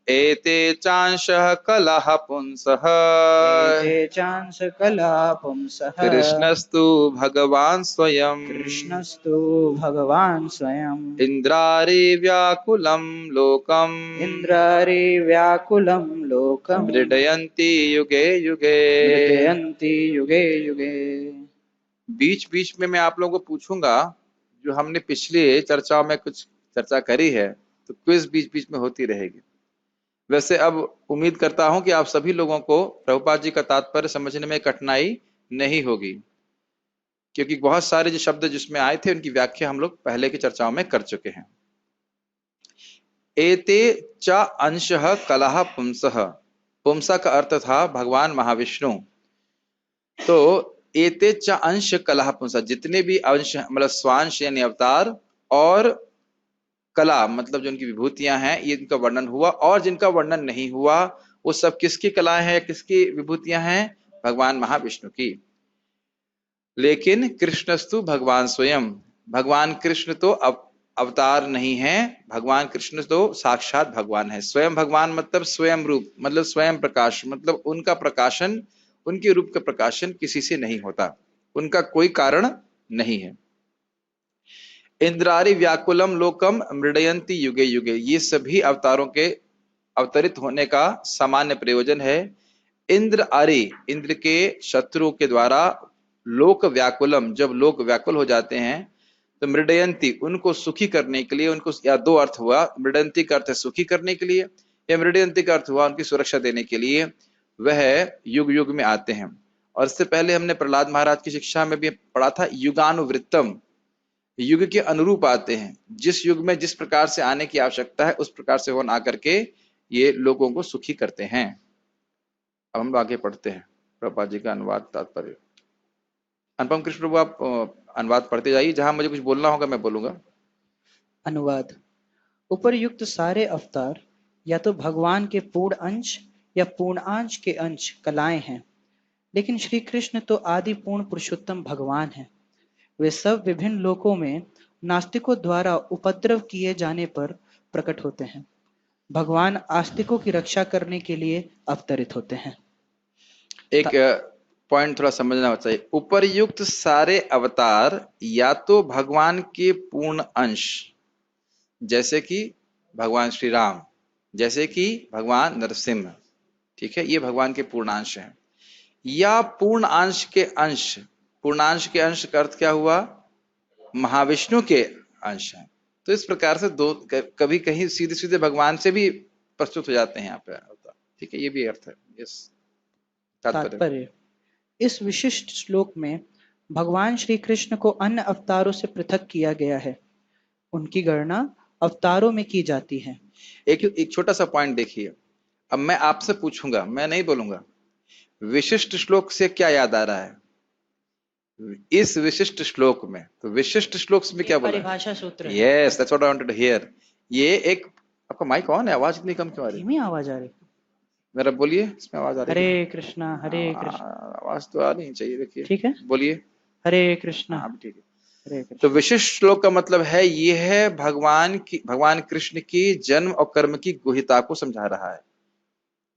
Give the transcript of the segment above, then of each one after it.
एते चांशः कलह पुंसः एते चांस कला पुंसः कृष्णस्तु भगवान् स्वयं कृष्णस्तु भगवान् स्वयम् इन्द्रारि व्याकुलं लोकम् इन्द्रारि व्याकुलं लोकम् मृडयन्ति युगे युगे। मृदयन्ति युगे युगे। बीच बीच में मैं आप लोगों को पूछूंगा, जो हमने पिछली चर्चाओं में कुछ चर्चा करी है, तो क्विज बीच बीच में होती रहेगी। वैसे अब उम्मीद करता हूं कि आप सभी लोगों को प्रभुपाद जी का तात्पर्य समझने में कठिनाई नहीं होगी, क्योंकि बहुत सारे जो शब्द जिसमें आए थे उनकी व्याख्या हम लोग पहले की चर्चाओं में कर चुके हैं। एते च अंशः कलह पुंसः, पुंसा का अर्थ था भगवान महाविष्णु। तो एते च अंश कलह पुंसा, जितने भी अंश मतलब स्वांश यानी अवतार और कला मतलब जो उनकी विभूतियां हैं, ये इनका वर्णन हुआ। और जिनका वर्णन नहीं हुआ वो सब किसकी कलाएं हैं, किसकी विभूतियां हैं? भगवान महाविष्णु की। लेकिन कृष्णस्तु भगवान स्वयं, भगवान कृष्ण तो अवतार नहीं है, भगवान कृष्ण तो साक्षात भगवान है। स्वयं भगवान मतलब स्वयं रूप, मतलब स्वयं प्रकाश, मतलब उनका प्रकाशन, उनके रूप का प्रकाशन किसी से नहीं होता, उनका कोई कारण नहीं है। इंद्रारि व्याकुलम लोकम मृडयंती युगे युगे, ये सभी अवतारों के अवतरित होने का सामान्य प्रयोजन है। इंद्र आरि, इंद्र के शत्रुओं के द्वारा, लोक व्याकुलम, जब लोक व्याकुल हो जाते हैं तो मृडयंती, उनको सुखी करने के लिए, उनको, या दो अर्थ हुआ, मृडयंती का अर्थ है सुखी करने के लिए, या मृडयंती का अर्थ हुआ उनकी सुरक्षा देने के लिए, वह युग युग में आते हैं। और इससे पहले हमने प्रहलाद महाराज की शिक्षा में भी पढ़ा था, युगानुवृत्तम, युग के अनुरूप आते हैं, जिस युग में जिस प्रकार से आने की आवश्यकता है उस प्रकार से वो ना करके ये लोगों को सुखी करते हैं। अब हम आगे पढ़ते हैं प्रभुपाद जी का अनुवाद तात्पर्य। अनुपम कृष्ण प्रभु, आप अनुवाद पढ़ते जाइए, जहां मुझे कुछ बोलना होगा मैं बोलूंगा। अनुवाद। उपर्युक्त सारे अवतार या तो भगवान के पूर्ण अंश या पूर्णांश के अंश कलाएं हैं, लेकिन श्री कृष्ण तो आदि पूर्ण पुरुषोत्तम भगवान हैं। वे सब विभिन्न लोकों में नास्तिकों द्वारा उपद्रव किए जाने पर प्रकट होते हैं। भगवान आस्तिकों की रक्षा करने के लिए अवतरित होते हैं। एक पॉइंट थोड़ा समझना चाहिए। उपर्युक्त सारे अवतार या तो भगवान के पूर्ण अंश, जैसे कि भगवान श्री राम, जैसे कि भगवान नरसिंह, ठीक है, ये भगवान के पूर्णांश हैं, या पूर्ण अंश के अंश। पूर्णांश के अंश का अर्थ क्या हुआ? महाविष्णु के अंश हैं। तो इस प्रकार से दो, कभी कहीं सीधे सीधे भगवान से भी प्रस्तुत हो जाते हैं यहाँ पे, ठीक है, ये भी अर्थ है। यस, तात्पर्य। इस विशिष्ट श्लोक में भगवान श्री कृष्ण को अन्य अवतारों से पृथक किया गया है। उनकी गणना अवतारों में की जाती है। एक छोटा सा पॉइंट देखिए। अब मैं आपसे पूछूंगा, मैं नहीं बोलूंगा, विशिष्ट श्लोक से क्या याद आ रहा है? इस विशिष्ट श्लोक में, तो विशिष्ट श्लोक में क्या बोला? परिभाषा सूत्र। Yes, that's what I wanted to hear. ये एक, आपका माइक ऑन है, आवाज इतनी कम क्यों आ रही है? धीमी आवाज आ रही। मेरा बोलिए, इसमें आवाज आ रही है? हरे कृष्णा हरे कृष्ण। आवाज तो आ नहीं चाहिए, देखिए। ठीक है, बोलिए। हरे कृष्णा। हाँ, ठीक है। हरे तो कृष्ण। विशिष्ट श्लोक का मतलब है, ये है भगवान कृष्ण की जन्म और कर्म की गुहिता को समझा रहा है।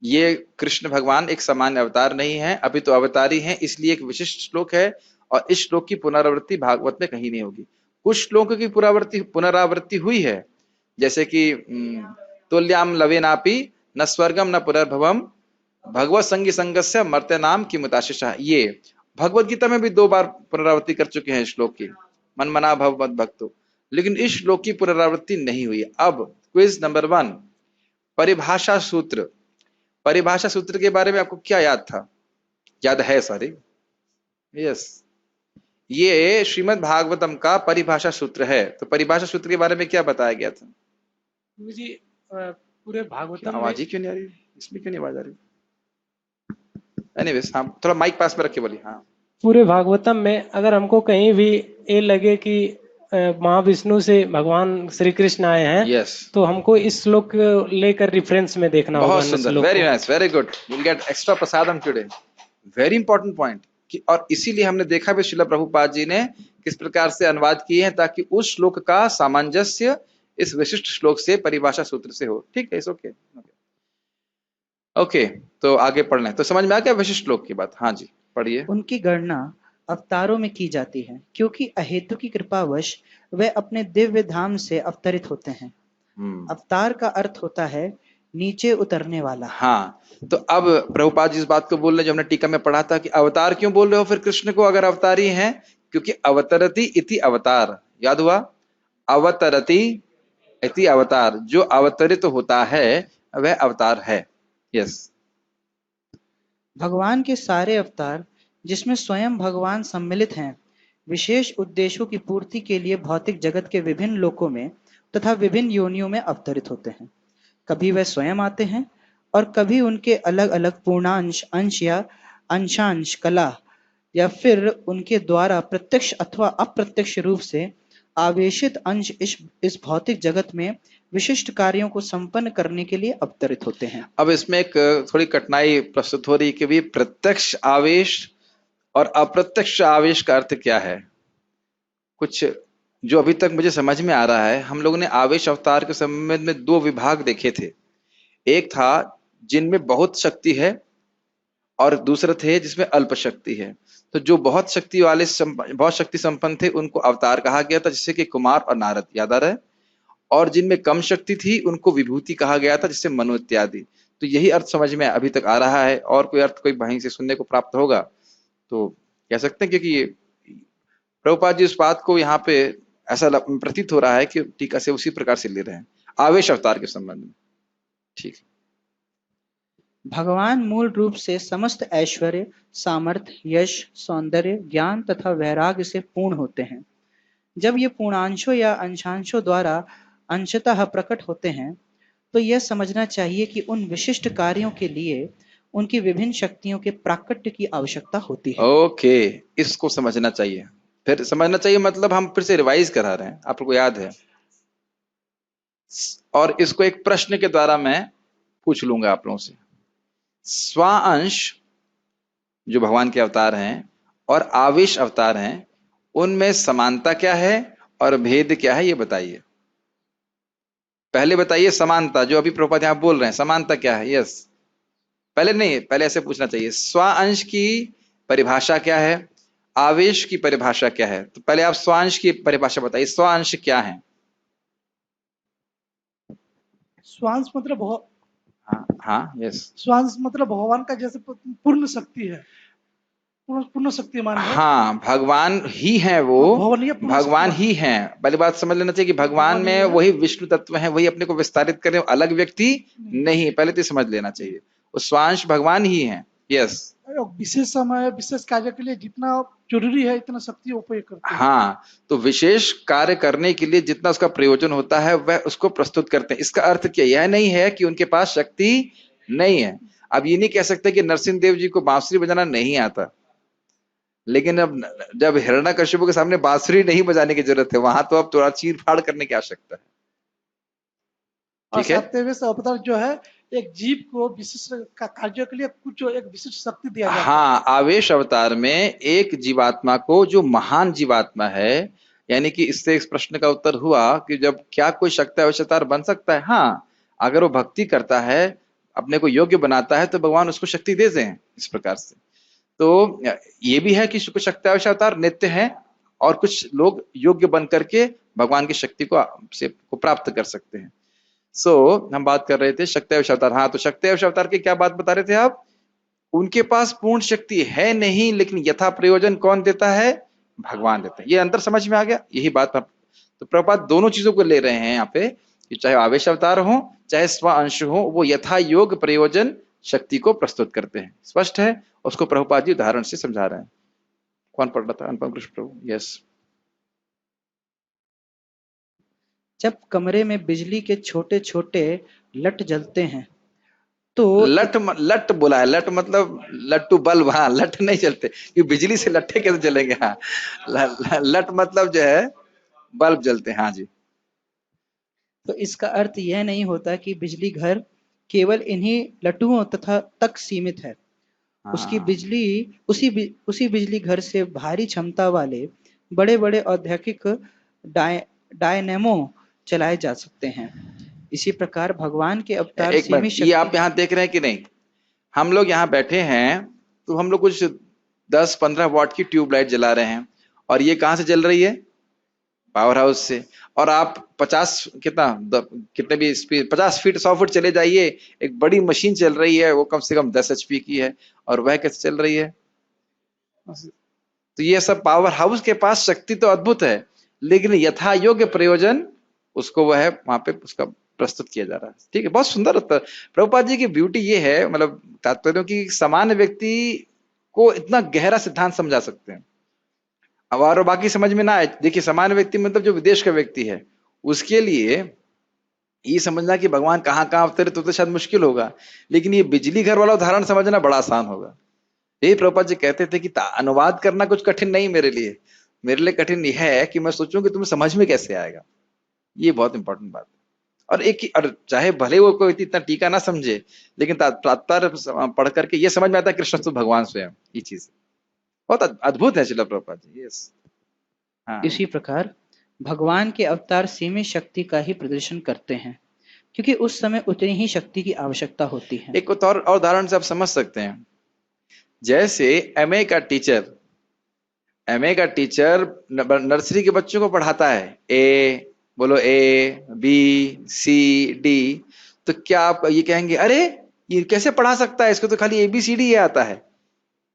ये कृष्ण भगवान एक सामान्य अवतार नहीं है, अभी तो अवतारी हैं, इसलिए एक विशिष्ट श्लोक है। और इस श्लोक की पुनरावृत्ति भागवत में कहीं नहीं होगी। कुछ श्लोकों की पुनरावृत्ति हुई है, जैसे कि तुल्याम लवेनापि न स्वर्गम न पुनर्भवम भगवत संगी संगस्य मर्त्य नाम की मुताशिषा, ये भगवत गीता में भी 2 बार पुनरावृत्ति कर चुके हैं श्लोक की, मन मना भव मद भक्तो। लेकिन इस श्लोक की पुनरावृत्ति नहीं हुई। अब क्विज नंबर 1, परिभाषा सूत्र। परिभाषा सूत्र के बारे में आपको क्या याद था? याद है? सॉरी, यस, ये श्रीमद् भागवतम का परिभाषा सूत्र है। तो परिभाषा सूत्र के बारे में क्या बताया गया था? जी पूरे भागवतम आवाज ही क्यों नहीं आ रही? इसमें क्यों नहीं आवाज आ रही? एनीवेज, हाँ, थोड़ा माइक पास में रख के बोलिए। हाँ, पूरे भागवतम में अगर हमको कहीं भी ये लगे कि महाविष्णु से भगवान श्री कृष्ण आए हैं, यस, तो हमको इस श्लोक को लेकर रेफरेंस में देखना होगा। बहुत सुंदर, very nice, very good, will get extra prasadam today. Very important point. और इसीलिए हमने देखा भी श्रील प्रभुपाद जी ने किस प्रकार से अनुवाद किए हैं, ताकि उस श्लोक का सामंजस्य इस विशिष्ट श्लोक से, परिभाषा सूत्र से हो। ठीक है, इट्स ओके। ओके, तो आगे पढ़ लें। तो समझ में आ गया वशिष्ठ लोक की बात? हाँ जी, पढ़िए। उनकी गणना अवतारों में की जाती है क्योंकि अहेतु की कृपावश वे अपने दिव्य धाम से अवतरित होते हैं। हम्म। अवतार का अर्थ होता है नीचे उतरने वाला। हाँ, तो अब प्रभुपाद जी इस बात को बोल रहे हैं जो हमने टीका में पढ़ा था कि अवतार क्यों बोल रहे हो फिर कृष्ण को अगर अवतारी हैं? क्योंकि अवतरति इति अवतार, याद हुआ? अवतरति इति अवतार, जो अवतरित होता है वह अवतार है। यस। भगवान के सारे अवतार जिसमें स्वयं भगवान सम्मिलित हैं, विशेष उद्देश्यों की पूर्ति के लिए भौतिक जगत के विभिन्न लोकों में तथा विभिन्न योनियों में अवतरित होते हैं। कभी वह स्वयं आते हैं और कभी उनके अलग अलग पूर्णांश, अंश या अंशांश कला या फिर उनके द्वारा प्रत्यक्ष अथवा अप्रत्यक्ष रूप से आवेशित अंश इस भौतिक जगत में विशिष्ट कार्यों को संपन्न करने के लिए अवतरित होते हैं। अब इसमें एक थोड़ी कठिनाई प्रस्तुत हो रही है कि भी प्रत्यक्ष आवेश और अप्रत्यक्ष आवेश का अर्थ क्या है? कुछ जो अभी तक मुझे समझ में आ रहा है, हम लोगों ने आवेश अवतार के संबंध में दो विभाग देखे थे। एक था जिनमें बहुत शक्ति है और दूसरे थे जिसमें अल्प शक्ति है। तो जो बहुत शक्ति वाले बहुत शक्ति संपन्न थे उनको अवतार कहा गया था, जैसे कि कुमार और नारद, याद आ रहा है? और जिनमें कम शक्ति थी उनको विभूति कहा गया था, जिससे मनु इत्यादि। तो यही अर्थ समझ में अभी तक आ रहा है, और कोई अर्थ कोई वहीं से सुनने को प्राप्त होगा तो कह सकते हैं, क्योंकि प्रभुपाद जी उस बात को यहाँ पे ऐसा प्रतीत हो रहा है कि टीका से उसी प्रकार से ले रहे हैं आवेश अवतार के संबंध में। ठीक। भगवान मूल रूप से समस्त ऐश्वर्य, सामर्थ्य, यश, सौंदर्य, ज्ञान तथा वैराग्य से पूर्ण होते हैं। जब ये पूर्णांशों या अंशांशों द्वारा अंशतः प्रकट होते हैं तो यह समझना चाहिए कि उन विशिष्ट कार्यों के लिए उनकी विभिन्न शक्तियों के प्राकट्य की आवश्यकता होती है। ओके, इसको समझना चाहिए। फिर समझना चाहिए मतलब हम फिर से रिवाइज करा रहे हैं, आपको याद है? और इसको एक प्रश्न के द्वारा मैं पूछ लूंगा आप लोगों से। स्वांश जो भगवान के अवतार हैं और आवेश अवतार हैं, उनमें समानता क्या है और भेद क्या है, ये बताइए। पहले बताइए समानता, जो अभी प्रभुपाद यहां बोल रहे हैं, समानता क्या है? यस। पहले नहीं, पहले ऐसे पूछना चाहिए, स्वांश की परिभाषा क्या है, आवेश की परिभाषा क्या है? तो पहले आप स्वांश की परिभाषा बताइए, स्वांश क्या है? स्वांश मतलब हाँ हाँ, यस। स्वांश मतलब भगवान का जैसे पूर्ण शक्ति है, पूर्ण शक्तिमान है। हाँ, भगवान ही है वो, भगवान ही है। पहली बात समझ लेना चाहिए कि भगवान में वही विष्णु तत्व है, वही अपने को विस्तारित करे, अलग व्यक्ति नहीं। पहले तो समझ लेना चाहिए, वो स्वांश भगवान ही है। यस। विशेष समय विशेष कार्य के लिए जितना जरूरी है इतना शक्ति उपयोग करते हैं। हाँ, तो विशेष कार्य करने के लिए जितना उसका प्रयोजन होता है वह उसको प्रस्तुत करते हैं। इसका अर्थ क्या? यह नहीं है कि उनके पास शक्ति नहीं है। अब ये नहीं कह सकते कि नरसिंह देव जी को बांसुरी बजाना नहीं आता, लेकिन अब जब हिरण्यकश्यप के सामने बांसुरी नहीं बजाने की जरूरत है, वहां तो अब थोड़ा चीर फाड़ करने की आवश्यकता है। ठीक है। सत्यावेश अवतार जो है एक जीव को विशिष्ट कार्य के लिए कुछ एक विशिष्ट शक्ति दिया जाता है। हाँ, आवेश अवतार में एक जीवात्मा को, जो महान जीवात्मा है, यानी कि इससे इस प्रश्न का उत्तर हुआ कि जब क्या कोई शक्ति आवेश अवतार बन सकता है? हाँ, अगर वो भक्ति करता है, अपने को योग्य बनाता है, तो भगवान उसको शक्ति दे दें इस प्रकार से। तो ये भी है कि कुछ शक्ति आवेश अवतार नित्य है और कुछ लोग योग्य बन करके भगवान की शक्ति को प्राप्त कर सकते हैं। हम बात कर रहे थे शक्ति आवेश अवतार। हाँ, तो शक्ति आवेश अवतार की क्या बात बता रहे थे आप? उनके पास पूर्ण शक्ति है नहीं, लेकिन यथा प्रयोजन कौन देता है? भगवान देता है। ये अंतर समझ में आ गया? यही बात। तो प्रभुपाद दोनों चीजों को ले रहे हैं यहाँ पे, कि चाहे आवेश अवतार हो चाहे स्व अंश हो, वो यथा योग प्रयोजन शक्ति को प्रस्तुत करते हैं। स्पष्ट है? उसको प्रभुपाद जी उदाहरण से समझा रहे हैं। कौन पढ़ रहा था? अनुपम कृष्ण प्रभु। यस। जब कमरे में बिजली के छोटे छोटे लट जलते हैं तो लट बोला है, लट मतलब लट्टू बल्ब। हाँ, लट नहीं जलते, क्योंकि बिजली से लट्ठे कैसे जलेंगे? हाँ, लट मतलब जो है बल्ब जलते हैं। हाँ जी। तो इसका अर्थ यह नहीं होता कि बिजली घर केवल इन्हीं लट्टुओं तथा तक सीमित है। उसी बिजली घर से भारी क्षमता वाले बड़े बड़े औद्योगिक डायनेमो चलाए जा सकते हैं। इसी प्रकार भगवान के अवतार ये आप यहाँ देख रहे हैं कि नहीं? हम लोग यहाँ बैठे हैं तो हम लोग कुछ 10-15 वॉट की ट्यूबलाइट जला रहे हैं, और ये कहाँ से जल रही है? पावर हाउस से। और आप 50 कितने भी स्पीड 50 फीट 100 फीट चले जाइए, एक बड़ी मशीन चल रही है, वो कम से कम 10 HP की है, और वह कैसे चल रही है? तो ये सब पावर हाउस के पास शक्ति तो अद्भुत है, लेकिन यथा योग्य प्रयोजन उसको वह वहां पे उसका प्रस्तुत किया जा रहा है। ठीक है, बहुत सुंदर उत्तर। प्रभुपाद जी की ब्यूटी ये है, मतलब तात्पर्य कि सामान्य व्यक्ति को इतना गहरा सिद्धांत समझा सकते हैं, और बाकी समझ में ना आए। देखिए, सामान्य व्यक्ति मतलब जो विदेश का व्यक्ति है, उसके लिए ये समझना कि भगवान कहाँ कहाँ अवतरित होते शायद मुश्किल होगा, लेकिन ये बिजली घर वाला उदाहरण समझना बड़ा आसान होगा। यही प्रभुपाद जी कहते थे कि अनुवाद करना कुछ कठिन नहीं मेरे लिए कठिन यह है कि मैं सोचूं कि तुम्हें समझ में कैसे आएगा। ये बहुत इंपॉर्टेंट बात है। और चाहे भले वो कोई इतना टीका ना समझे, लेकिन तात्पर्य पढ़ करके ये समझ में आता है कृष्ण तो भगवान स्वयं। ये चीज बहुत अद्भुत है श्रील प्रभुपाद जी। यस, हाँ। इसी प्रकार भगवान के अवतार सीमित शक्ति का ही प्रदर्शन करते हैं, क्योंकि उस समय उतनी ही शक्ति की आवश्यकता होती है। एक और उदाहरण से आप समझ सकते हैं, जैसे एमए का टीचर नर्सरी के बच्चों को पढ़ाता है, ए बी सी डी, तो क्या आप ये कहेंगे अरे ये कैसे पढ़ा सकता है, इसको तो खाली ABCD ये आता है?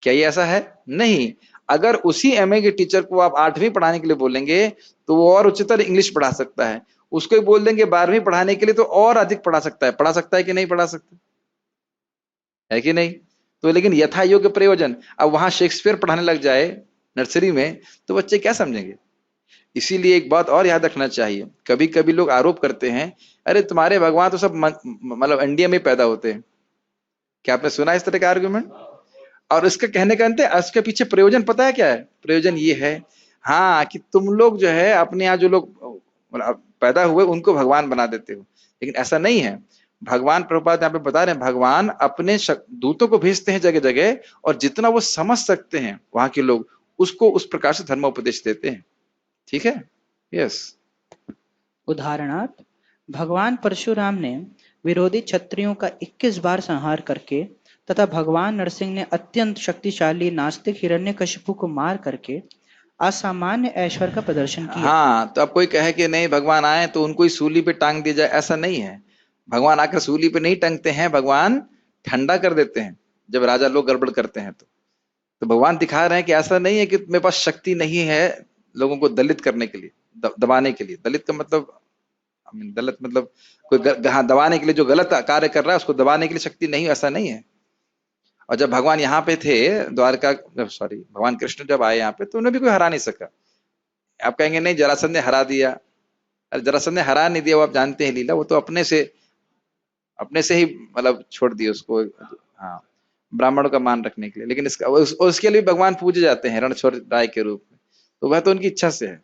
क्या ये ऐसा है? नहीं। अगर उसी एमए के टीचर को आप 8वीं पढ़ाने के लिए बोलेंगे तो वो और उच्चतर इंग्लिश पढ़ा सकता है। उसको ही बोल देंगे 12वीं पढ़ाने के लिए तो और अधिक पढ़ा सकता है कि नहीं पढ़ा सकता है कि नहीं? तो लेकिन यथा योग्य प्रयोजन, अब वहां शेक्सपियर पढ़ाने लग जाए नर्सरी में तो बच्चे क्या समझेंगे? इसीलिए एक बात और याद रखना चाहिए, कभी कभी लोग आरोप करते हैं अरे तुम्हारे भगवान तो सब मतलब इंडिया में पैदा होते हैं। क्या आपने सुना इस तरह का आर्गुमेंट? और इसका कहने का अंत है, इसके पीछे प्रयोजन पता है क्या है? प्रयोजन ये है, हाँ, कि तुम लोग जो है अपने यहाँ जो लोग पैदा हुए उनको भगवान बना देते हो, लेकिन ऐसा नहीं है। भगवान, प्रभुपाद यहाँ पे बता रहे हैं, भगवान अपने दूतों को भेजते हैं जगह जगह, और जितना वो समझ सकते हैं वहां के लोग उसको उस प्रकार से धर्मोपदेश देते हैं। ठीक है, यस। उदाहरणार्थ, भगवान परशुराम ने विरोधी क्षत्रियों का 21 बार संहार करके तथा भगवान नरसिंह ने अत्यंत शक्तिशाली नास्तिक हिरण्यकशिपु को मार करके असामान्य ऐश्वर्य का प्रदर्शन किया। हाँ, तो अब कोई कहे कि नहीं भगवान आए तो उनको ही सूली पे टांग दिया जाए, ऐसा नहीं है। भगवान आकर सूली पे नहीं टंगते हैं, भगवान ठंडा कर देते हैं जब राजा लोग गड़बड़ करते हैं। तो भगवान दिखा रहे हैं कि ऐसा नहीं है कि मेरे पास शक्ति नहीं है लोगों को दलित करने के लिए, दबाने के लिए। दलित का मतलब दलित मतलब कोई दबाने के लिए, जो गलत कार्य कर रहा है उसको दबाने के लिए शक्ति नहीं, ऐसा नहीं है। और जब भगवान यहाँ पे थे भगवान कृष्ण जब आए यहाँ पे तो उन्हें भी कोई हरा नहीं सका। आप कहेंगे नहीं जरासंध ने हरा दिया, अरे जरासंध ने हरा नहीं दिया, वो आप जानते हैं लीला, वो तो अपने से ही मतलब छोड़ दिए उसको, हाँ, ब्राह्मणों का मान रखने के लिए। लेकिन उसके लिए भगवान पूजे जाते हैं रणछोड़ राय के रूप में, तो वह तो उनकी इच्छा से है।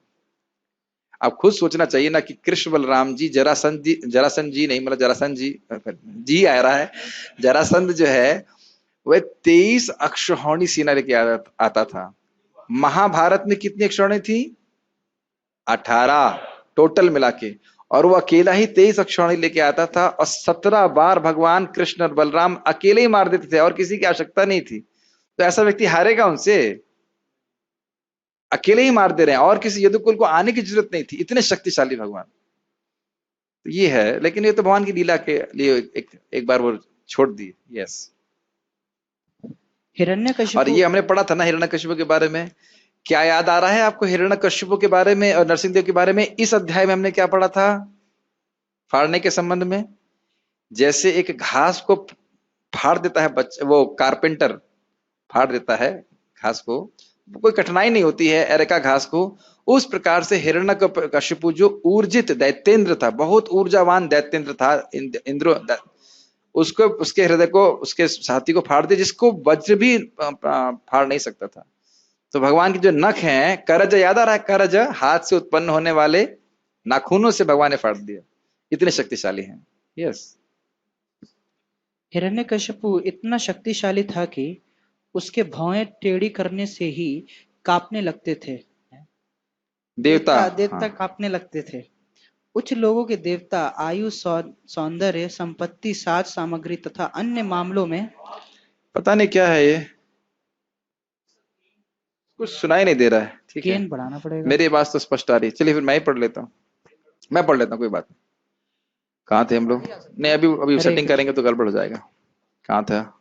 आप खुद सोचना चाहिए ना कि कृष्ण बलराम जी जरासंध जी नहीं, मतलब जरासंध जी आ रहा है। जरासंध जो है वह 23 अक्षौहिणी सेना लेके आता था। महाभारत में कितनी अक्षौहिणी थी? 18 टोटल मिला के, और वो अकेला ही 23 अक्षौहिणी लेके आता था, और 17 बार भगवान कृष्ण और बलराम अकेले ही मार देते थे और किसी की आवश्यकता नहीं थी। तो ऐसा व्यक्ति हारेगा उनसे? अकेले ही मार दे रहे हैं और किसी यदुकुल को आने की जरूरत नहीं थी, इतने शक्तिशाली भगवान। तो ये है, लेकिन ये तो भगवान की लीला के लिए एक बार वो छोड़ दी। यस। हिरण्यकशिपु, और ये हमने पढ़ा था ना हिरण्यकशिपु के बारे में। क्या याद आ रहा है आपको हिरण्यकशिपु के बारे में और नरसिंहदेव के बारे में? इस अध्याय में हमने क्या पढ़ा था फाड़ने के संबंध में? जैसे एक घास को फाड़ देता है वो कारपेंटर फाड़ देता है घास को, कोई कठिनाई नहीं होती है एरेका घास को। उस प्रकार से हिरण्यकशिपु जो ऊर्जित दैत्येंद्र था, बहुत ऊर्जावान दैत्येंद्र था, इंद्र, उसको उसके हृदय को उसके छाती को फाड़ दिया, जिसको वज्र भी फाड़ नहीं सकता था। तो भगवान की जो नख हैं, करज याद आ रहा है? करज, हाथ से उत्पन्न होने वाले नाखूनों से भगवान ने फाड़ दिया, इतने शक्तिशाली हैं। यस। हिरण्यकशिपु इतना शक्तिशाली था कि उसके भौहें टेढ़ी करने से ही कांपने लगते थे। देवता हाँ। कांपने लगते थे। उच्च लोगों के देवता आयु, सौंदर्य, संपत्ति, साज सामग्री तथा अन्य मामलों में पता नहीं क्या है ये, कुछ सुनाई नहीं दे रहा है। ठीक है, गेन बढ़ाना पड़ेगा। मेरी आवाज तो स्पष्ट आ रही है। चलिए फिर मैं ही पढ़ लेता हूँ, मैं पढ़ लेता हूँ, कोई बात नहीं। कहाँ थे हम लोग? नहीं, अभी अभी हरे सेटिंग कृष्ण। करेंगे तो गड़बड़ हो जाएगा। कहाँ था?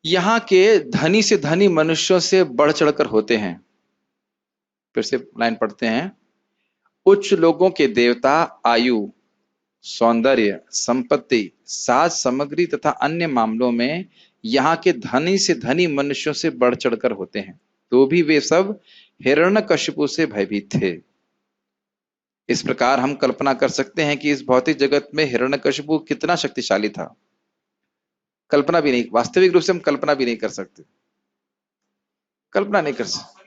यहाँ के धनी से धनी मनुष्यों से बढ़ चढ़कर होते हैं। फिर से लाइन पढ़ते हैं। उच्च लोगों के देवता आयु, सौंदर्य, संपत्ति, साज सामग्री तथा अन्य मामलों में यहाँ के धनी से धनी मनुष्यों से बढ़ चढ़कर होते हैं, तो भी वे सब हिरण्यकशिपु से भयभीत थे। इस प्रकार हम कल्पना कर सकते हैं कि इस भौतिक जगत में हिरण्यकशिपु कितना शक्तिशाली था। कल्पना भी नहीं, वास्तविक रूप से हम कल्पना भी नहीं कर सकते, कल्पना नहीं कर सकते।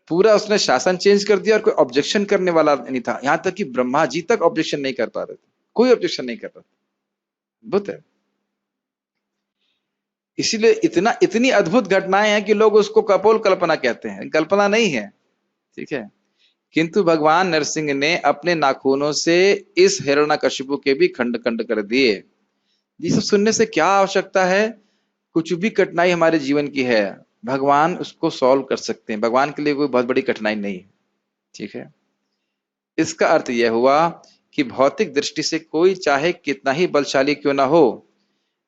पूरा उसने शासन चेंज कर दिया और कोई ऑब्जेक्शन करने वाला नहीं था। यहां तक कि ब्रह्मा जी तक ऑब्जेक्शन नहीं कर पा रहे थे, कोई ऑब्जेक्शन नहीं कर रहा था। अद्भुत है। इसीलिए इतनी अद्भुत घटनाएं हैं कि लोग उसको कपोल कल्पना कहते हैं, कल्पना नहीं है। ठीक है, किंतु भगवान नरसिंह ने अपने नाखूनों से इस हिरण्यकशिपु के भी खंड खंड कर दिए। ये सब सुनने से क्या आवश्यकता है? कुछ भी कठिनाई हमारे जीवन की है, भगवान उसको सॉल्व कर सकते हैं। भगवान के लिए कोई बहुत बड़ी कठिनाई नहीं है। ठीक है, इसका अर्थ यह हुआ कि भौतिक दृष्टि से कोई चाहे कितना ही बलशाली क्यों ना हो,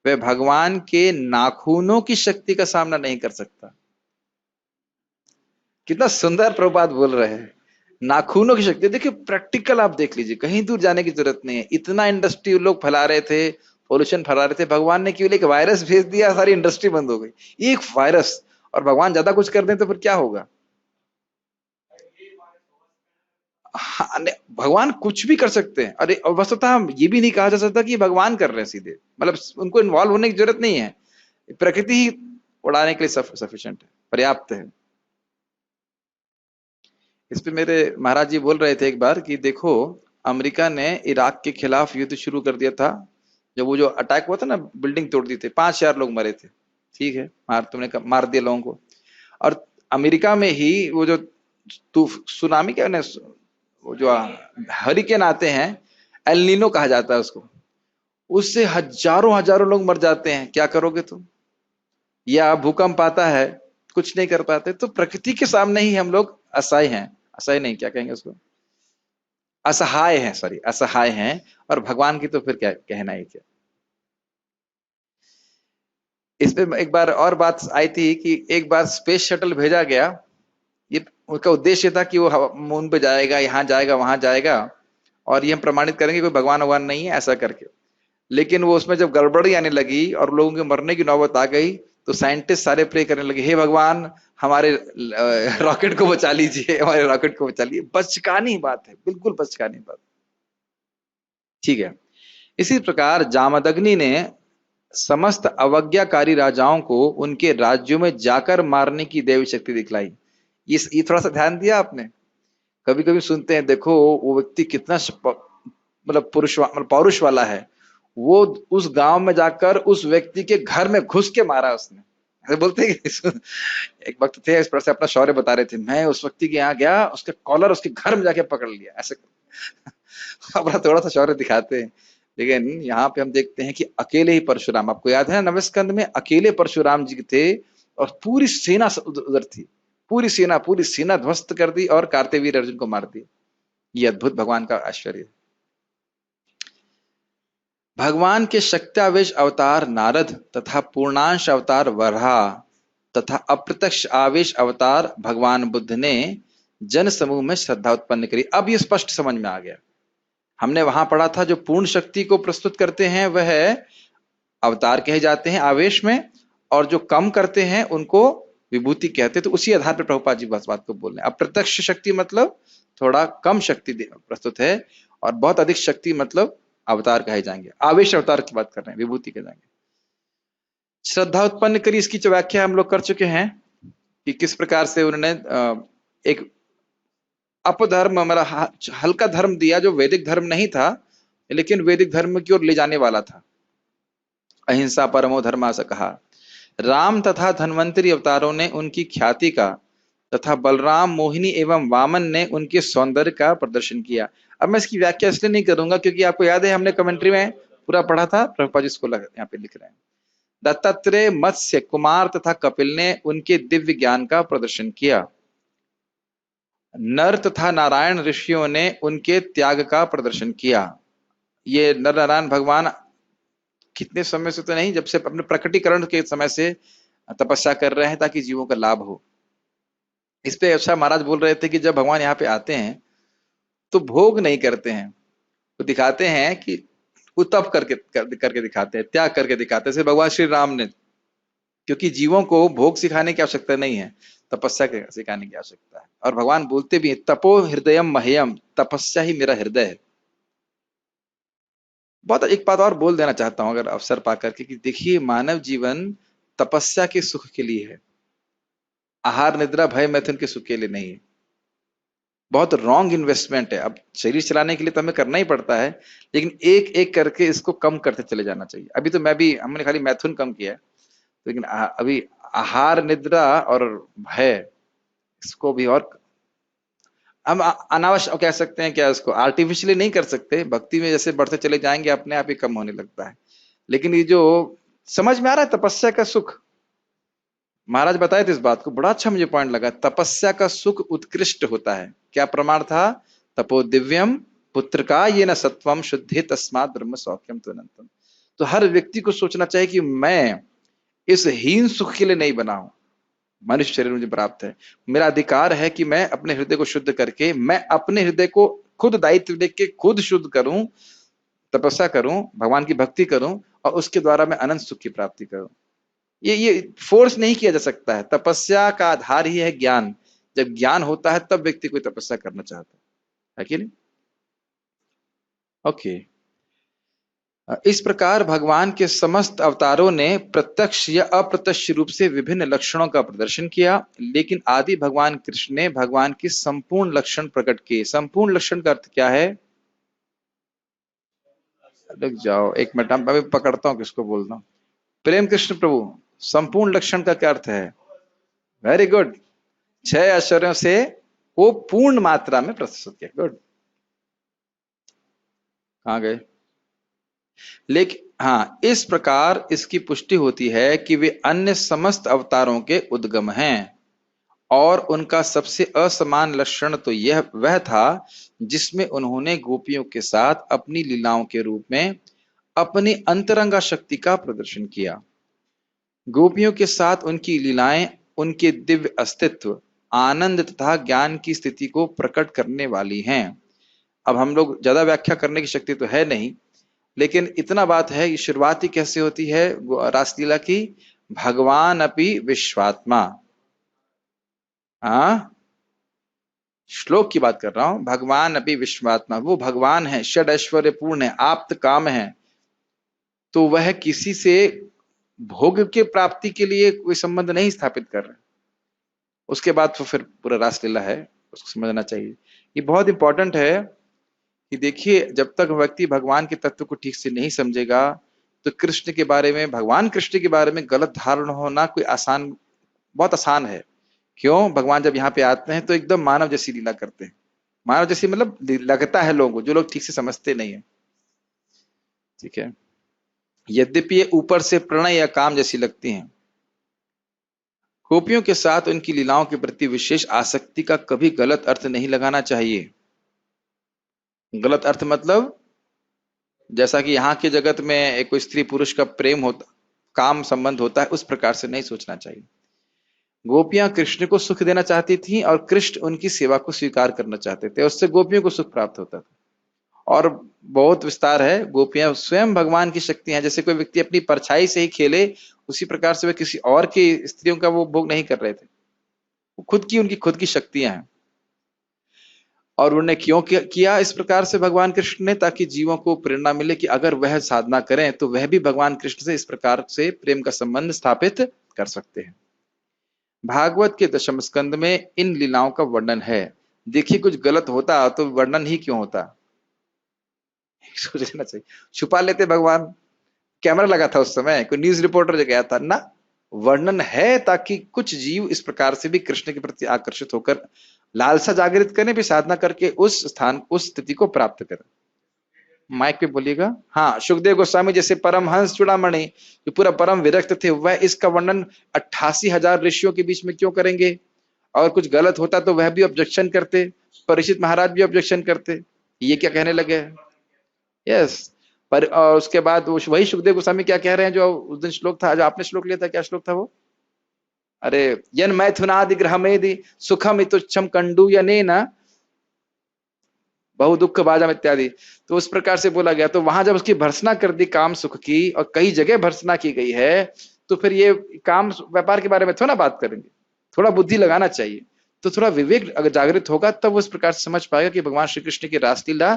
वह भगवान के नाखूनों की शक्ति का सामना नहीं कर सकता। कितना सुंदर प्रभुपाद बोल रहे हैं, नाखूनों की शक्ति। देखिए प्रैक्टिकल आप देख लीजिए, कहीं दूर जाने की जरूरत नहीं है। इतना इंडस्ट्री लोग फैला रहे थे, पोल्यूशन फैला रहे थे, भगवान ने केवल एक वायरस भेज दिया, सारी इंडस्ट्री बंद हो गई। एक वायरस, और भगवान ज्यादा कुछ कर दें तो फिर क्या होगा? हाँ, भगवान कुछ भी कर सकते हैं। अरे और वस्तुतः ये भी नहीं कहा जा सकता कि भगवान कर रहे हैं सीधे, मतलब उनको इन्वॉल्व होने की जरूरत नहीं है। प्रकृति ही उड़ाने के लिए सफिशिएंट है, पर्याप्त है। इस पे मेरे महाराज जी बोल रहे थे एक बार कि देखो, अमेरिका ने इराक के खिलाफ युद्ध शुरू कर दिया था। जब वो जो अटैक हुआ था ना, बिल्डिंग तोड़ दी थी, 5,000 लोग मरे थे। ठीक है, मार दिया लोगों को। और अमेरिका में ही वो जो सुनामी क्या ना, वो जो हरिकेन आते हैं, एल नीनो कहा जाता है उसको, उससे हजारों हजारों लोग मर जाते हैं। क्या करोगे तुम? या भूकंप आता है, कुछ नहीं कर पाते। तो प्रकृति के सामने ही हम लोग असहाय हैं। असहाय नहीं, क्या कहेंगे उसको, असहाय हैं, सॉरी, असहाय हैं। और भगवान की तो फिर क्या कहना है। क्या इस पे एक बार और बात आई थी कि एक बार स्पेस शटल भेजा गया। ये उसका उद्देश्य था कि वो मून पे जाएगा, यहाँ जाएगा, वहां जाएगा, और ये हम प्रमाणित करेंगे कोई भगवान भगवान नहीं है, ऐसा करके। लेकिन वो उसमें जब गड़बड़ी आने लगी और लोगों के मरने की नौबत आ गई, तो साइंटिस्ट सारे प्रे करने लगे, हे भगवान हमारे रॉकेट को बचा लीजिए, हमारे रॉकेट को बचा लीजिए। बचकानी बात है, बिल्कुल बचकानी बात। ठीक है, इसी प्रकार जामदग्नि ने समस्त अवज्ञाकारी राजाओं को उनके राज्यों में जाकर मारने की दैवी शक्ति दिखलाई। ये थोड़ा सा ध्यान दिया आपने? कभी कभी सुनते हैं, देखो वो व्यक्ति कितना मतलब मतलब पौरुष वाला है, वो उस गांव में जाकर उस व्यक्ति के घर में घुस के मारा उसने। ऐसे बोलते हैं कि एक वक्त थे, इस पर से अपना शौर्य बता रहे थे, मैं उस व्यक्ति के यहाँ गया, उसके कॉलर उसके घर में जाके पकड़ लिया, ऐसे अपना थोड़ा सा शौर्य दिखाते हैं। लेकिन यहाँ पे हम देखते हैं कि अकेले ही परशुराम, आपको याद है नवम स्कंद में अकेले परशुराम जी थे और पूरी सेना उधर थी, पूरी सेना ध्वस्त कर दी और कार्तवीर अर्जुन को मार दिया। ये अद्भुत भगवान का आश्चर्य। भगवान के शक्त्यावेश अवतार नारद तथा पूर्णांश अवतार वराह तथा अप्रत्यक्ष आवेश अवतार भगवान बुद्ध ने जन समूह में श्रद्धा उत्पन्न करी। अब ये स्पष्ट समझ में आ गया। हमने वहां पढ़ा था, जो पूर्ण शक्ति को प्रस्तुत करते हैं वह अवतार कहे जाते हैं आवेश में, और जो कम करते हैं उनको विभूति कहते हैं। तो उसी आधार पर प्रभुपाद जी बात को बोल रहे हैं। अप्रत्यक्ष शक्ति मतलब थोड़ा कम शक्ति प्रस्तुत है, और बहुत अधिक शक्ति मतलब अवतार कहे जाएंगे। आवेश अवतार की बात कर रहे हैं, विभूति कहे जाएंगे। श्रद्धा उत्पन्न करी, इसकी जो व्याख्या हम लोग कर चुके हैं कि किस प्रकार से उन्होंने एक अपधर्म, मतलब हल्का धर्म दिया जो वैदिक धर्म नहीं था, लेकिन वैदिक धर्म की ओर ले जाने वाला था। अहिंसा परमो धर्मा से कहा। राम तथा धन्वंतरी अवतारों ने उनकी ख्याति का तथा बलराम, मोहिनी एवं वामन ने उनके सौंदर्य का प्रदर्शन किया। अब मैं इसकी व्याख्या इसलिए नहीं करूंगा क्योंकि आपको याद है हमने कमेंट्री में पूरा पढ़ा था, प्रभुपाद जी इसको यहाँ पे लिख रहे हैं। दत्तात्रेय, मत्स्य, कुमार तथा कपिल ने उनके दिव्य ज्ञान का प्रदर्शन किया। नर तथा नारायण ऋषियों ने उनके त्याग का प्रदर्शन किया। ये नर नारायण भगवान कितने समय से तो नहीं, जब से अपने प्रकटीकरण के समय से तपस्या कर रहे हैं ताकि जीवों का लाभ हो। इस पे अच्छा महाराज बोल रहे थे कि जब भगवान यहाँ पे आते हैं तो भोग नहीं करते हैं, तो दिखाते हैं कि वो तप करके दिखाते हैं, त्याग करके दिखाते हैं, जैसे भगवान श्री राम ने। क्योंकि जीवों को भोग सिखाने की आवश्यकता नहीं है, तपस्या सिखाने की आवश्यकता है। और भगवान बोलते भी हैं, तपो हृदयम मह्यम, तपस्या ही मेरा हृदय है। बहुत एक बात और बोल देना चाहता हूं अगर अवसर पाकर के, कि देखिए मानव जीवन तपस्या के सुख के लिए है, आहार निद्रा भय मैथुन के सुख के लिए नहीं है। बहुत रॉन्ग इन्वेस्टमेंट है। अब शरीर चलाने के लिए तो हमें करना ही पड़ता है, लेकिन एक एक करके इसको कम करते चले जाना चाहिए। अभी तो हमने खाली मैथुन कम किया है, लेकिन अभी आहार निद्रा और भय, इसको भी और हम अनावश्यक कह सकते हैं, क्या इसको आर्टिफिशियली नहीं कर सकते। भक्ति में जैसे बढ़ते चले जाएंगे अपने आप ही कम होने लगता है। लेकिन ये जो समझ में आ रहा है तपस्या का सुख, महाराज बताए थे इस बात को, बड़ा अच्छा मुझे पॉइंट लगा। तपस्या का सुख उत्कृष्ट होता है। क्या प्रमाण था? तपो दिव्यम पुत्र का ये न सत्वम शुद्धि तस्मात् ब्रह्म सौख्यम तो अनंतम। तो हर व्यक्ति को सोचना चाहिए कि मैं इस हीन सुख के लिए नहीं बना हूं, मनुष्य शरीर मुझे प्राप्त है, मेरा अधिकार है कि मैं अपने हृदय को शुद्ध करके, मैं अपने हृदय को खुद दायित्व लेके खुद शुद्ध करूं, तपस्या करूं, भगवान की भक्ति करूं, और उसके द्वारा मैं अनंत सुख की प्राप्ति करूं। ये फोर्स नहीं किया जा सकता है। तपस्या का आधार ही है ज्ञान। जब ज्ञान होता है तब व्यक्ति कोई तपस्या करना चाहता है कि नहीं? ओके। इस प्रकार भगवान के समस्त अवतारों ने प्रत्यक्ष या अप्रत्यक्ष रूप से विभिन्न लक्षणों का प्रदर्शन किया, लेकिन आदि भगवान कृष्ण ने भगवान की संपूर्ण लक्षण प्रकट किए। संपूर्ण लक्षण का अर्थ क्या है? रुक जाओ एक मिनट, मैं अभी पकड़ता हूं किसको बोल रहा हूं। प्रेम कृष्ण प्रभु, संपूर्ण लक्षण का क्या अर्थ है? Very good. 6 ऐश्वर्यों से वो पूर्ण मात्रा में प्रस्तुत किया। गुड। कहां गए? लेकिन हाँ, इस प्रकार इसकी पुष्टि होती है कि वे अन्य समस्त अवतारों के उद्गम हैं, और उनका सबसे असमान लक्षण तो यह वह था जिसमें उन्होंने गोपियों के साथ अपनी लीलाओं के रूप में अपनी अंतरंगा शक्ति का प्रदर्शन किया। गोपियों के साथ उनकी लीलाएं उनके दिव्य अस्तित्व, आनंद तथा ज्ञान की स्थिति को प्रकट करने वाली हैं। अब हम लोग ज्यादा व्याख्या करने की शक्ति तो है नहीं, लेकिन इतना बात है, ये शुरुआत ही कैसे होती है रासलीला की? भगवान अपि विश्वात्मा। हाँ, श्लोक की बात कर रहा हूं। भगवान अपि विश्वात्मा, वो भगवान है, षड ऐश्वर्य पूर्ण है, आप्त काम है, तो वह किसी से भोग के प्राप्ति के लिए कोई संबंध नहीं स्थापित कर रहे। उसके बाद तो फिर पूरा रासलीला है, उसको समझना चाहिए। ये बहुत इंपॉर्टेंट है कि देखिए, जब तक व्यक्ति भगवान के तत्व को ठीक से नहीं समझेगा तो कृष्ण के बारे में, भगवान कृष्ण के बारे में गलत धारणा होना कोई बहुत आसान है। क्यों? भगवान जब यहाँ पे आते हैं तो एकदम मानव जैसी लीला करते हैं। मानव जैसी मतलब लगता है लोगों को, जो लोग ठीक से समझते नहीं है। ठीक है, यद्यपि ये ऊपर से प्रणय या काम जैसी लगती हैं। गोपियों के साथ उनकी लीलाओं के प्रति विशेष आसक्ति का कभी गलत अर्थ नहीं लगाना चाहिए। गलत अर्थ मतलब जैसा कि यहाँ के जगत में एक कोई स्त्री पुरुष का प्रेम होता, काम संबंध होता है, उस प्रकार से नहीं सोचना चाहिए। गोपियां कृष्ण को सुख देना चाहती थीं और कृष्ण उनकी सेवा को स्वीकार करना चाहते थे, उससे गोपियों को सुख प्राप्त होता था। और बहुत विस्तार है, गोपियां स्वयं भगवान की शक्ति हैं। जैसे कोई व्यक्ति अपनी परछाई से ही खेले, उसी प्रकार से वे किसी और की स्त्रियों का वो भोग नहीं कर रहे थे, उनकी खुद की शक्तियां हैं। और उन्होंने क्यों किया इस प्रकार से भगवान कृष्ण ने? ताकि जीवों को प्रेरणा मिले कि अगर वह साधना करें तो वह भी भगवान कृष्ण से इस प्रकार से प्रेम का संबंध स्थापित कर सकते हैं। भागवत के 10वें स्कंद में इन लीलाओं का वर्णन है। देखिए, कुछ गलत होता तो वर्णन ही क्यों होता? सोचना चाहिए। छुपा लेते भगवान, कैमरा लगा था उस समय, कोई न्यूज रिपोर्टर जो गया था ना, वर्णन है ताकि कुछ जीव इस प्रकार से भी कृष्ण के प्रति आकर्षित होकर लालसा जागृत करें, भी साधना करके उस स्थान, उस स्थिति को प्राप्त करें। माइक पे बोलिएगा। हाँ, सुखदेव गोस्वामी जैसे परमहंस चूड़ामणि जो पूरा परम विरक्त थे, वह इसका वर्णन 88,000 ऋषियों के बीच में क्यों करेंगे? और कुछ गलत होता तो वह भी ऑब्जेक्शन करते, परीक्षित महाराज भी ऑब्जेक्शन करते, ये क्या कहने लगे? यस। पर और उसके बाद वही सुखदेव गोस्वामी क्या कह रहे हैं, जो उस दिन श्लोक था, जो आपने श्लोक लिया था, क्या श्लोक था वो? अरे, यन मैथुनादि ग्रहमेदि सुखम इतुच्छम कंडू यनेन बहु दुख बाजम इत्यादि, तो उस प्रकार से बोला गया। तो वहां जब उसकी भर्सना कर दी काम सुख की, और कई जगह भर्सना की गई है, तो फिर ये काम व्यापार के बारे में थोड़ा बात करेंगे, थोड़ा बुद्धि लगाना चाहिए। तो थोड़ा विवेक अगर जागृत होगा तब वो इस प्रकार से समझ पाएगा कि भगवान श्री कृष्ण की रासलीला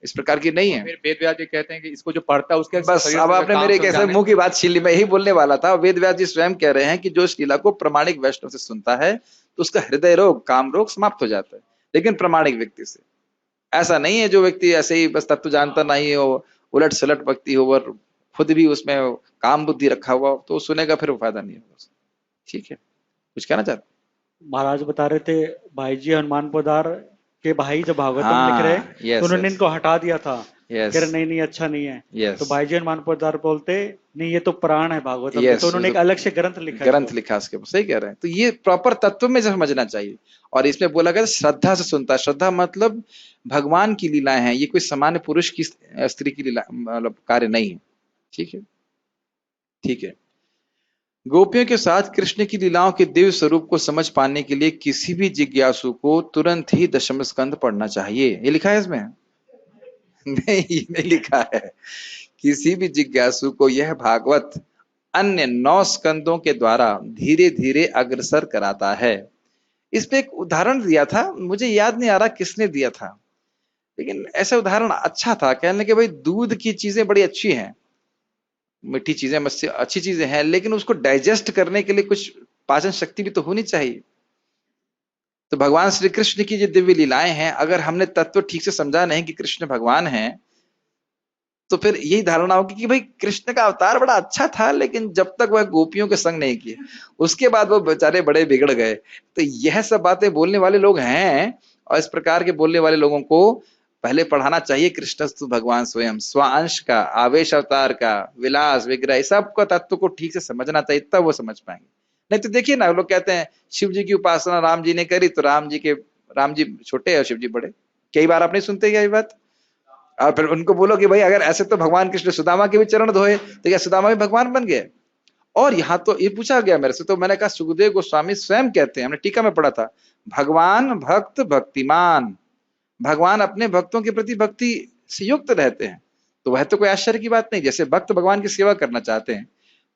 इस प्रकार की नहीं है। फिर वेद व्यास जी कहते हैं कि इसको जो पढ़ता है उसके बस अब आपने मेरे कैसे मुंह की बात छीन ली, मैं यही बोलने वाला था। वेद व्यास जी स्वयं कह रहे हैं कि जो इस लीला को प्रमाणिक वैष्णव से सुनता है तो उसका हृदय रोग, काम रोग समाप्त हो जाता है, लेकिन प्रमाणिक व्यक्ति से ऐसा नहीं है। जो व्यक्ति ऐसे ही बस तत्व जानता नहीं हो, उलट सलट व्यक्ति हो और खुद भी उसमें काम बुद्धि रखा हुआ, तो सुनेगा फिर फायदा नहीं होगा। ठीक है, कुछ कहना चाहते? महाराज बता रहे थे भाई जी हनुमान पोदार के भाई जब भागवतम हाँ, लिख रहे yes, तो उन्होंने yes. इनको हटा दिया था। Yes. कह रहे नहीं अच्छा नहीं है। Yes. तो भाई जी हनुमान पोदार बोलते नहीं ये तो पुराण है भागवतम Yes, तो उन्होंने एक अलग से ग्रंथ लिखा। ग्रंथ लिखा उसके, सही कह रहे हैं। तो ये प्रॉपर तत्व में समझना चाहिए। और इसमें बोला गया श्रद्धा से सुनता है। श्रद्धा मतलब भगवान की लीलाएं हैं, ये कोई सामान्य पुरुष की स्त्री की लीला मतलब कार्य नहीं है। ठीक है, ठीक है। गोपियों के साथ कृष्ण की लीलाओं के दिव्य स्वरूप को समझ पाने के लिए किसी भी जिज्ञासु को तुरंत ही दशम स्कंद पढ़ना चाहिए। ये लिखा है इसमें? नहीं, ये नहीं लिखा है। किसी भी जिज्ञासु को यह भागवत अन्य 9 स्कंदों के द्वारा धीरे धीरे अग्रसर कराता है। इस पे एक उदाहरण दिया था, मुझे याद नहीं आ रहा किसने दिया था, लेकिन ऐसा उदाहरण अच्छा था। कहने लगे भाई दूध की चीजें बड़ी अच्छी हैं, मीठी चीजें मत्स्य अच्छी चीजें हैं, लेकिन उसको डाइजेस्ट करने के लिए कुछ पाचन शक्ति भी तो होनी चाहिए। तो भगवान श्री कृष्ण की जो दिव्य लीलाएं हैं, अगर हमने तत्व ठीक से समझा नहीं कि कृष्ण भगवान हैं, तो फिर यही धारणा होगी कि भाई कृष्ण का अवतार बड़ा अच्छा था, लेकिन जब तक वह गोपियों के संग नहीं किए उसके बाद वो बेचारे बड़े बिगड़ गए। तो यह सब बातें बोलने वाले लोग हैं, और इस प्रकार के बोलने वाले लोगों को पहले पढ़ाना चाहिए कृष्णस्तु भगवान स्वयं, स्वांश का, आवेश अवतार का, विलास विग्रह, सबका तत्व को ठीक से समझना चाहिए, तब वो समझ पाएंगे। नहीं तो देखिए ना, लोग कहते हैं शिव जी की उपासना राम जी ने करी, तो राम जी छोटे और शिव जी बड़े। कई बार आप नहीं सुनते क्या ये बात? और फिर उनको बोलो कि भाई अगर ऐसे तो भगवान कृष्ण सुदामा के भी चरण धोए, तो क्या सुदामा भी भगवान बन गए? और यहाँ तो ये पूछा गया मेरे से, तो मैंने कहा सुखदेव गोस्वामी स्वयं कहते हैं, हमने टीका में पढ़ा था, भगवान भक्त भक्तिमान, भगवान अपने भक्तों के प्रति भक्ति से युक्त रहते हैं। तो वह तो कोई आश्चर्य की बात नहीं, जैसे भक्त भगवान की सेवा करना चाहते हैं,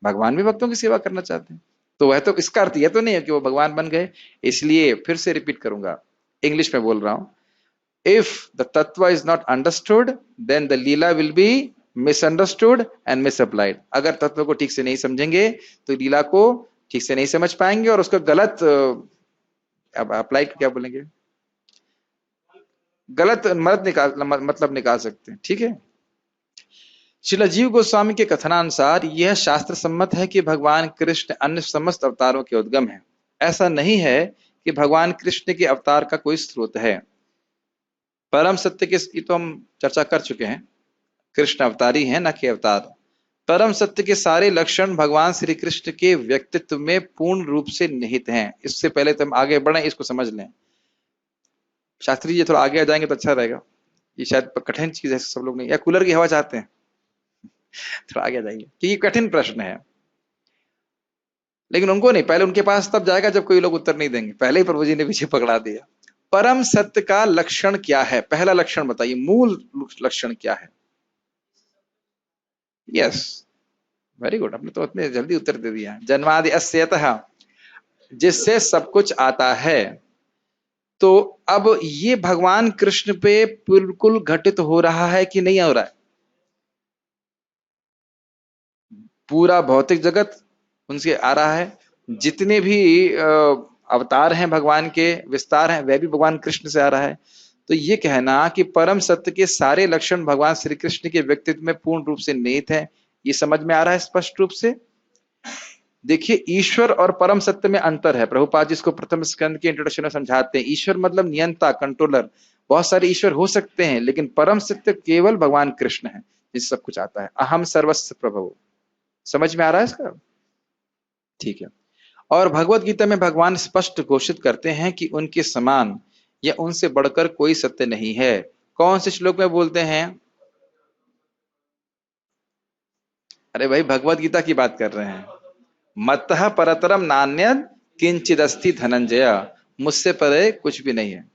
भगवान भी भक्तों की सेवा करना चाहते हैं। तो वह तो इसका अर्थ यह तो नहीं है कि वो भगवान बन गए। इसलिए फिर से रिपीट करूंगा, इंग्लिश में बोल रहा हूं, if the tattva is not understood then the leela will be misunderstood and misapplied। अगर तत्व को ठीक से नहीं समझेंगे तो लीला को ठीक से नहीं समझ पाएंगे और उसका गलत अब अप्लाई क्या बोलेंगे, गलत मतलब निकाल सकते हैं। ठीक है, श्रील जीव गोस्वामी के कथनानुसार यह शास्त्र सम्मत है कि भगवान कृष्ण अन्य समस्त अवतारों के उद्गम है। ऐसा नहीं है कि भगवान कृष्ण के अवतार का कोई स्रोत है। परम सत्य की तो हम चर्चा कर चुके हैं, कृष्ण अवतारी हैं न कि अवतार। परम सत्य के सारे लक्षण भगवान श्री कृष्ण के व्यक्तित्व में पूर्ण रूप से निहित हैं। इससे पहले तो हम आगे बढ़े, इसको समझ लें। शास्त्री जी थोड़ा आगे आ जाएंगे तो अच्छा रहेगा, ये शायद कठिन चीज है, सब लोग नहीं, या कूलर की हवा चाहते हैं? थोड़ा आगे आ जाइए, क्योंकि कठिन प्रश्न है। लेकिन उनको नहीं, पहले उनके पास तब जाएगा जब कोई लोग उत्तर नहीं देंगे, पहले ही प्रभु जी ने पीछे पकड़ा दिया। परम सत्य का लक्षण क्या है? पहला लक्षण बताइए, मूल लक्षण क्या है? यस, वेरी गुड, आपने तो इतने जल्दी उत्तर दे दिया। जन्मादि अस्यतः, जिससे सब कुछ आता है। तो अब ये भगवान कृष्ण पे बिल्कुल घटित हो रहा है कि नहीं हो रहा है? पूरा भौतिक जगत उनसे आ रहा है, जितने भी अवतार हैं भगवान के, विस्तार हैं, वह भी भगवान कृष्ण से आ रहा है। तो ये कहना कि परम सत्य के सारे लक्षण भगवान श्री कृष्ण के व्यक्तित्व में पूर्ण रूप से निहित है, ये समझ में आ रहा है स्पष्ट रूप से। देखिए, ईश्वर और परम सत्य में अंतर है। प्रभुपाद जी इसको प्रथम स्कंद के इंट्रोडक्शन में समझाते हैं। ईश्वर मतलब नियंता, कंट्रोलर, बहुत सारे ईश्वर हो सकते हैं, लेकिन परम सत्य केवल भगवान कृष्ण है जिससे सब कुछ आता है। अहम सर्वस्व प्रभु। समझ में आ रहा है इसका? ठीक है। और भगवत गीता में भगवान स्पष्ट घोषित करते हैं कि उनके समान या उनसे बढ़कर कोई सत्य नहीं है। कौन से श्लोक में बोलते हैं? अरे भाई, भगवत गीता की बात कर रहे हैं। मत्तः परतरम नान्यद किंचिदस्ति धनंजय, मुझसे परे कुछ भी नहीं है।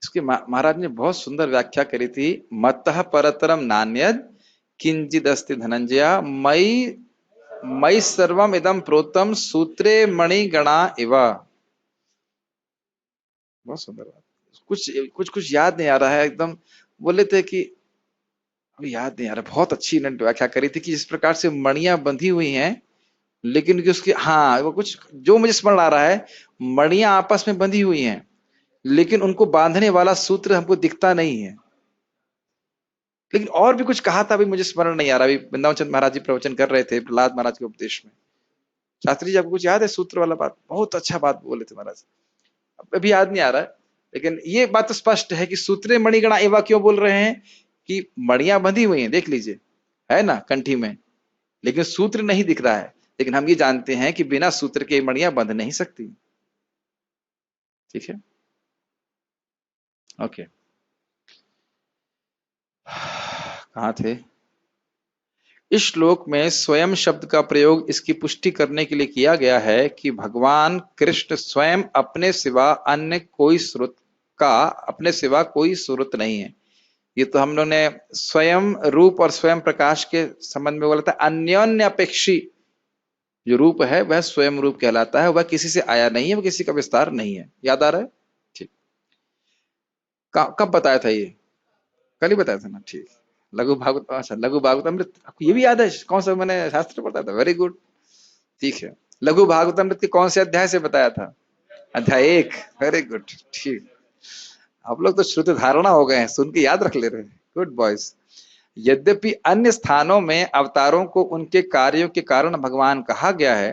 इसके महाराज ने बहुत सुंदर व्याख्या करी थी। मत्तः परतरम नान्यद किंचिदस्ति धनंजय मयि मयि सर्वम इदम प्रोतम सूत्रे मणिगणा इव। बहुत सुंदर बात। कुछ याद नहीं आ रहा है एकदम। बोले थे कि अभी याद नहीं आ रहा। बहुत अच्छी इन्होंने व्याख्या करी थी कि जिस प्रकार से मणियां बंधी हुई हैं, लेकिन कि उसकी, हाँ वो कुछ जो मुझे स्मरण आ रहा है, मणियां आपस में बंधी हुई हैं, लेकिन उनको बांधने वाला सूत्र हमको दिखता नहीं है। लेकिन और भी कुछ कहा था, अभी मुझे स्मरण नहीं आ रहा। अभी वृंदावन चंद महाराज जी प्रवचन कर रहे थे प्रहलाद महाराज के उपदेश में। शास्त्री जी, आपको कुछ याद है सूत्र वाला बात? बहुत अच्छा बात बोले थे महाराज, अभी याद नहीं आ रहा है। लेकिन ये बात तो स्पष्ट है कि सूत्रे मणिगणा एवा क्यों बोल रहे हैं कि मणियां बंधी हुई हैं, देख लीजिए, है ना, कंठी में, लेकिन सूत्र नहीं दिख रहा है। लेकिन हम ये जानते हैं कि बिना सूत्र के मणियां बंध नहीं सकती। ठीक है, ओके। कहां थे? इस श्लोक में स्वयं शब्द का प्रयोग इसकी पुष्टि करने के लिए किया गया है कि भगवान कृष्ण स्वयं अपने सिवा अन्य कोई स्रोत का, अपने सिवा कोई स्रोत नहीं है। ये तो हम लोगों ने स्वयं रूप और स्वयं प्रकाश के संबंध में बोला था। अन्योन्य अपेक्षी जो रूप है वह स्वयं रूप कहलाता है, वह किसी से आया नहीं है, वह किसी का विस्तार नहीं है। याद आ रहा है? ठीक। कब बताया था ये? कल ही बताया था ना? ठीक। लघु भागवत, अच्छा लघु भागवतामृत, आपको ये भी याद है कौन सा मैंने शास्त्र बताया था? वेरी गुड, ठीक है। लघु भागवतामृत के कौन से अध्याय से बताया था? अध्याय 1। वेरी गुड, ठीक। आप लोग तो श्रुति धारणा हो गए हैं, सुन के याद रख ले रहे हैं। Good boys. यद्यपि अन्य स्थानों में अवतारों को उनके कार्यों के कारण भगवान कहा गया है,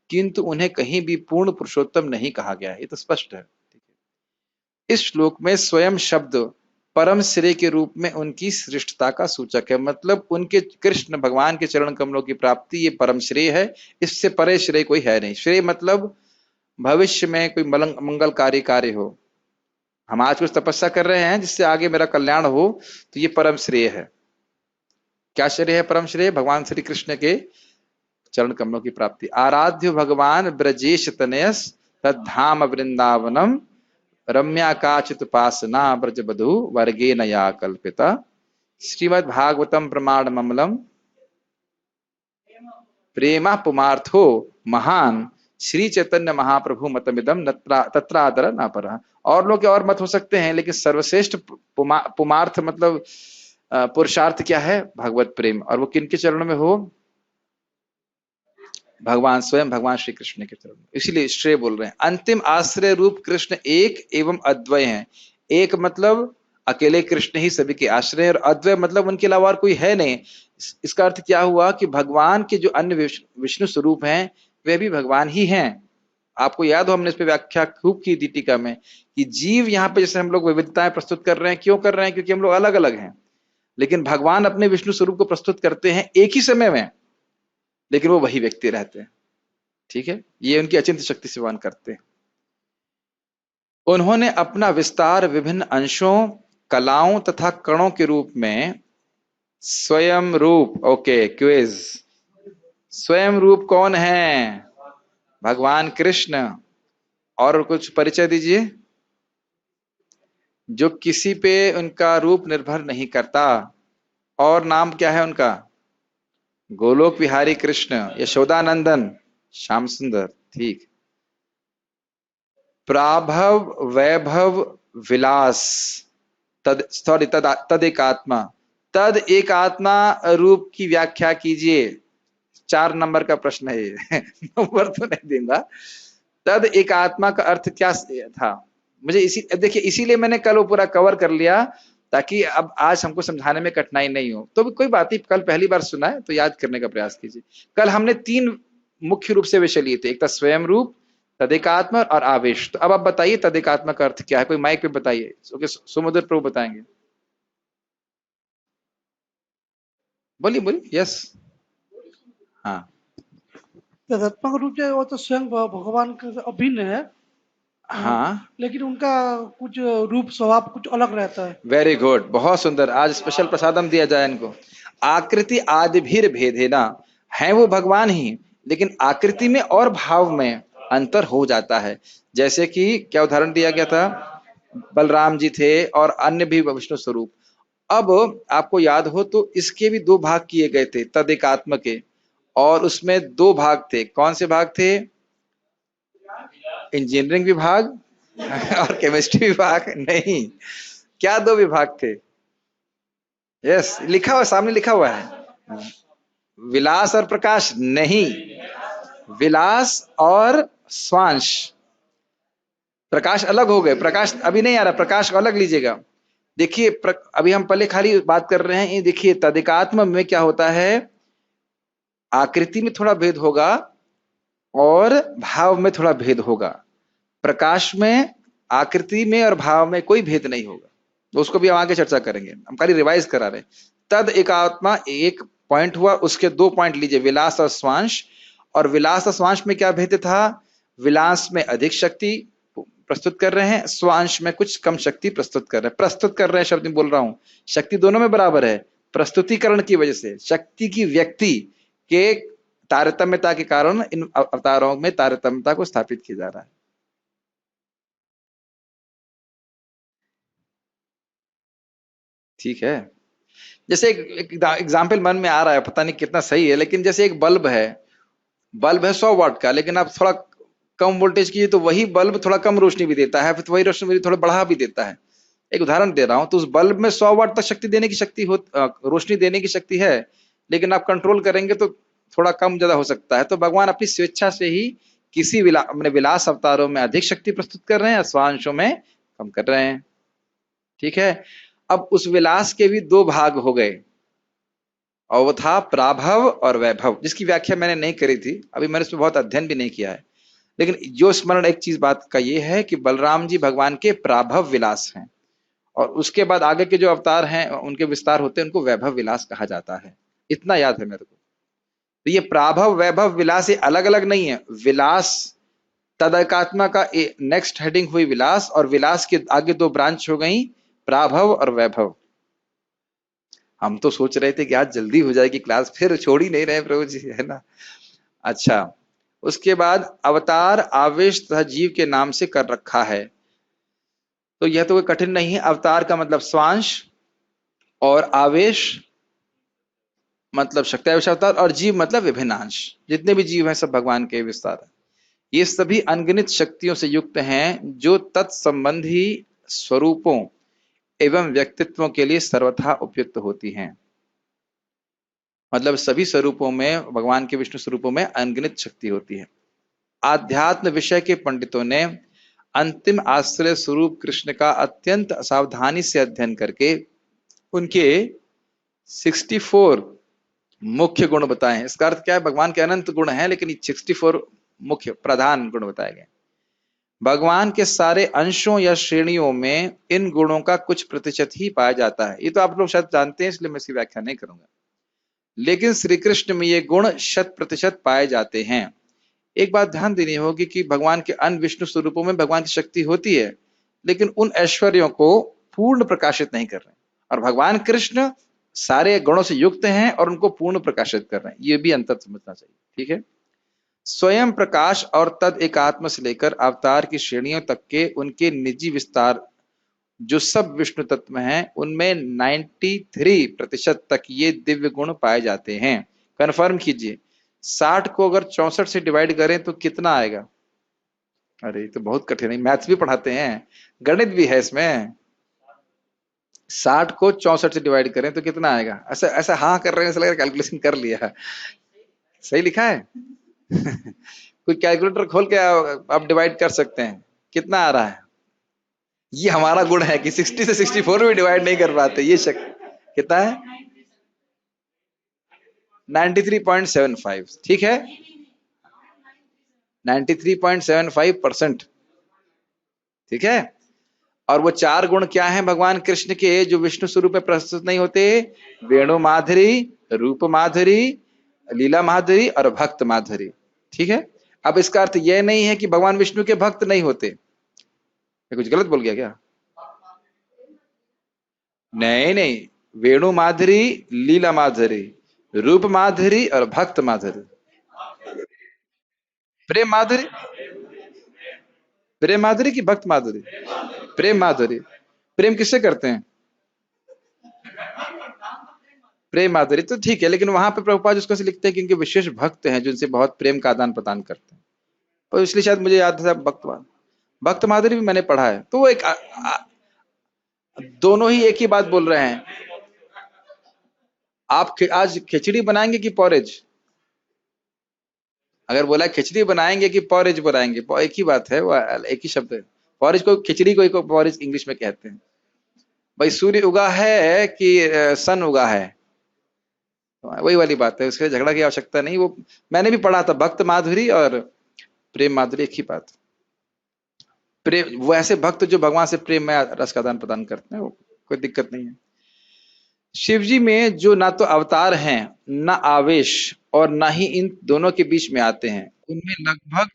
किंतु उन्हें कहीं भी पूर्ण पुरुषोत्तम नहीं कहा गया है। ये तो स्पष्ट है। ठीक है। इस श्लोक में स्वयं शब्द परम श्रेय के रूप में उनकी श्रेष्ठता का सूचक है। मतलब उनके कृष्ण भगवान के चरण कमलों की प्राप्ति ये परम श्रेय है, इससे परे श्रेय कोई है नहीं। श्रेय मतलब भविष्य में कोई मंगलकारी कार्य हो। हम आज कुछ तपस्या कर रहे हैं जिससे आगे मेरा कल्याण हो, तो ये परम श्रेय है। क्या श्रेय है? परम श्रेय भगवान श्री कृष्ण के चरण कमलों की प्राप्ति। आराध्य भगवान ब्रजेश तनयस तद्धाम वृंदावनम रम्या काचित उपासना ब्रज बधु वर्गे नया कल्पिता श्रीमद् भागवतम प्रमाण ममलम प्रेमा पुमार्थो महान श्री चैतन्य महाप्रभु मतमिदम तत्रादर न पर। और लोग और मत हो सकते हैं, लेकिन सर्वश्रेष्ठ पुमार्थ मतलब पुरुषार्थ क्या है? भगवत प्रेम। और वो किनके चरणों में हो? भगवान स्वयं, भगवान श्री कृष्ण के चरणों में। इसीलिए श्रेय बोल रहे हैं। अंतिम आश्रय रूप कृष्ण एक एवं अद्वय हैं। एक मतलब अकेले कृष्ण ही सभी के आश्रय, और अद्वय मतलब उनके अलावा और कोई है नहीं। इसका अर्थ क्या हुआ कि भगवान के जो अन्य विष्णु स्वरूप हैं वे भी भगवान ही हैं। आपको याद हो, हमने इस पे व्याख्या खूब की थी टीका में कि जीव यहाँ पे जैसे हम लोग विविधताएं प्रस्तुत कर रहे हैं, क्यों कर रहे हैं? क्योंकि हम लोग अलग अलग हैं, लेकिन भगवान अपने विष्णु स्वरूप को प्रस्तुत करते हैं एक ही समय में, लेकिन वो वही व्यक्ति रहते हैं। ठीक है, ये उनकी अचिंत्य शक्ति से वाहन करते हैं। उन्होंने अपना विस्तार विभिन्न अंशों, कलाओं तथा कणों के रूप में स्वयं रूप, ओके क्विज, स्वयं रूप कौन है? भगवान कृष्ण। और कुछ परिचय दीजिए जो किसी पे उनका रूप निर्भर नहीं करता। और नाम क्या है उनका? गोलोक विहारी कृष्ण, यशोदानंदन, श्याम सुंदर। ठीक। प्राभव वैभव विलास तद एक आत्मा। तद एक आत्मा रूप की व्याख्या कीजिए। 4 नंबर का प्रश्न है ये। नंबर तो नहीं दूंगा। तद एक आत्मा का अर्थ क्या था? मुझे देखिए, इसीलिए मैंने कल वो पूरा कवर कर लिया ताकि अब आज हमको समझाने में कठिनाई नहीं हो। तो भी कोई बात नहीं, कल पहली बार सुना है तो याद करने का प्रयास कीजिए। कल हमने 3 मुख्य रूप से विषय लिए थे, एक था स्वयं रूप, तदेकात्म और आवेश। तो अब आप बताइए तदेकात्म का अर्थ क्या है, कोई माइक पे बताइए। ओके, सुमधुर प्रभु बताएंगे, बोलिए बोलिए। यस, हाँ तदात्मक रूप से वो तो स्वयं भगवान का अभिन्न है, हाँ, लेकिन उनका कुछ रूप स्वभाव कुछ अलग रहता है। वेरी गुड, बहुत सुंदर। आज स्पेशल प्रसादम दिया जाए इनको। आकृति आदि भीर भेदेना, है वो भगवान ही, लेकिन आकृति में और भाव में अंतर हो जाता है। जैसे कि क्या उदाहरण दिया गया था, बलराम जी थे और अन्य भी विष्णु स्वरूप। अब आपको याद हो तो इसके भी दो भाग किए गए थे तदेकात्म के, और उसमें दो भाग थे। कौन से भाग थे? इंजीनियरिंग विभाग और केमिस्ट्री विभाग नहीं, क्या दो विभाग थे? यस, लिखा हुआ सामने, लिखा हुआ है। विलास और प्रकाश नहीं, विलास और स्वांश। प्रकाश अलग हो गए, प्रकाश अभी नहीं आ रहा, प्रकाश को अलग लीजिएगा। देखिए अभी हम पहले खाली बात कर रहे हैं। ये देखिए तदेकात्म में क्या होता है, आकृति में थोड़ा भेद होगा और भाव में थोड़ा भेद होगा। प्रकाश में आकृति में और भाव में कोई भेद नहीं होगा, तो उसको भी हम आगे चर्चा करेंगे, हम खाली रिवाइज करा रहे। तद एकात्मा एक पॉइंट हुआ, उसके दो पॉइंट लीजिए, विलास और स्वांश। और विलास और स्वांश में क्या भेद था? विलास में अधिक शक्ति प्रस्तुत कर रहे हैं, स्वांश में कुछ कम शक्ति प्रस्तुत कर रहे हैं। प्रस्तुत कर रहे हैं शब्द में बोल रहा हूं, शक्ति दोनों में बराबर है। प्रस्तुतिकरण की वजह से शक्ति की व्यक्ति के तारतम्यता के कारण इन अवतारों में तारतम्यता को स्थापित किया जा रहा है। ठीक है, जैसे एक एग्जाम्पल मन में आ रहा है, पता नहीं कितना सही है, लेकिन जैसे एक बल्ब है 100 वाट का, लेकिन आप थोड़ा कम वोल्टेज की तो वही बल्ब थोड़ा कम रोशनी भी देता है, फिर वही रोशनी थोड़ा बढ़ा भी देता है। एक उदाहरण दे रहा हूं, तो उस बल्ब में 100 वाट तक शक्ति देने की शक्ति हो, रोशनी देने की शक्ति है, लेकिन आप कंट्रोल करेंगे तो थोड़ा कम ज्यादा हो सकता है। तो भगवान अपनी स्वेच्छा से ही किसी अपने विलास अवतारों में अधिक शक्ति प्रस्तुत कर रहे हैं, स्वांशों में कम कर रहे हैं। ठीक है, अब उस विलास के भी दो भाग हो गए, और वो था प्राभव और वैभव, जिसकी व्याख्या मैंने नहीं करी थी, अभी मैंने उसमें बहुत अध्ययन भी नहीं किया है। लेकिन जो स्मरण एक चीज बात का ये है कि बलराम जी भगवान के प्राभव विलास हैं, और उसके बाद आगे के जो अवतार हैं उनके विस्तार होते हैं, उनको वैभव विलास कहा जाता है। इतना याद है मेरे को। तो ये प्राभव वैभव विलास ये अलग अलग नहीं है। विलास तदैकात्मा का नेक्स्ट हेडिंग हुई विलास, और विलास के आगे दो ब्रांच हो गई, प्राभव और वैभव। हम तो सोच रहे थे कि आज जल्दी हो जाएगी क्लास, फिर छोड़ ही नहीं रहे प्रभु जी, है ना। अच्छा, उसके बाद अवतार आवेश तथा जीव के नाम से कर रखा है, तो यह तो कोई कठिन नहीं है। अवतार का मतलब स्वांश, और आवेश मतलब शक्ति अवतार, और जीव मतलब विभिन्न अंश। जितने भी जीव हैं सब भगवान के विस्तार है। ये सभी अनगिनत शक्तियों से युक्त हैं, जो तत्संबंधी स्वरूपों एवं व्यक्तित्वों के लिए सर्वथा उपयुक्त होती हैं। मतलब सभी स्वरूपों में, भगवान के विष्णु स्वरूपों में अनगिनत शक्ति होती है। आध्यात्म विषय के पंडितों ने अंतिम आश्रय स्वरूप कृष्ण का अत्यंत सावधानी से अध्ययन करके उनके 64 मुख्य गुण बताए हैं। इसका अर्थ क्या है? भगवान के अनंत गुण हैं, लेकिन 64 मुख्य प्रधान गुण बताए गए। भगवान के सारे अंशों या श्रेणियों में इन गुणों का कुछ प्रतिशत ही पाया जाता है। ये तो आप लोग शायद जानते हैं, इसलिए मैं इसकी व्याख्या नहीं करूंगा। लेकिन श्री कृष्ण में ये गुण 100% पाए जाते हैं। एक बात ध्यान देनी होगी कि भगवान के अन्य विष्णु स्वरूपों में भगवान की शक्ति होती है, लेकिन उन ऐश्वर्यों को पूर्ण प्रकाशित नहीं कर रहे, और भगवान कृष्ण सारे गुणों से युक्त हैं और उनको पूर्ण प्रकाशित कर रहे हैं। ये भी अंतर समझना चाहिए। ठीक है, स्वयं प्रकाश और तद एकात्म से लेकर अवतार की श्रेणियों तक के उनके निजी विस्तार जो सब विष्णु तत्व हैं, उनमें 93% तक ये दिव्य गुण पाए जाते हैं। कंफर्म कीजिए, 60 को अगर 64 से डिवाइड करें तो कितना आएगा? अरे ये तो बहुत कठिन है, मैथ्स भी पढ़ाते हैं, गणित भी है इसमें। 60 को 64 से डिवाइड करें तो कितना आएगा? ऐसा ऐसा हाँ कर रहे हैं, ऐसा लग रहा है कैलकुलेशन कर लिया। सही लिखा है? कोई कैलकुलेटर खोल के आप डिवाइड कर सकते हैं, कितना आ रहा है? ये हमारा गुण है कि 60 से 64 भी डिवाइड नहीं कर पाते। ये कितना है? 93.75। ठीक है, 93.75%। ठीक है। और वो 4 गुण क्या हैं भगवान कृष्ण के जो विष्णु स्वरूप में प्रस्तुत नहीं होते? वेणु माधुरी, रूप माधुरी, लीला माधुरी और भक्त माधुरी। ठीक है। अब इसका अर्थ यह नहीं है कि भगवान विष्णु के भक्त नहीं होते। मैं कुछ गलत बोल गया क्या? नहीं नहीं, वेणु माधुरी, लीला माधुरी, रूप माधुरी और भक्त माधुरी। प्रेम माधुरी, प्रेम माधुरी की भक्त माधुरी? प्रेम माधुरी। प्रेम किससे करते हैं? प्रेम माधुरी तो ठीक है, लेकिन वहां पे प्रभुपाद उसको से लिखते हैं कि उनके विशेष भक्त हैं जो उनसे बहुत प्रेम का आदान प्रदान करते हैं, और इसलिए शायद मुझे याद था भक्त माधुरी भी मैंने पढ़ा है। तो वो एक दोनों ही एक ही बात बोल रहे हैं। आप आज खिचड़ी बनाएंगे कि पॉरेज? अगर बोला खिचड़ी बनाएंगे कि पॉरेज बनाएंगे, एक ही बात है, वो एक ही शब्द है। पॉरेज को, खिचड़ी को पॉरेज इंग्लिश में कहते हैं। भाई सूर्य उगा है कि सन उगा है, वही वाली बात है, उसके झगड़ा की आवश्यकता नहीं। वो मैंने भी पढ़ा था, भक्त माधुरी और प्रेम माधुरी एक ही बात। प्रेम वो ऐसे भक्त जो भगवान से प्रेम में रस का आदान प्रदान करते हैं, वो कोई दिक्कत नहीं है। शिव जी में जो ना तो अवतार हैं, ना आवेश, और ना ही इन दोनों के बीच में आते हैं, उनमें लगभग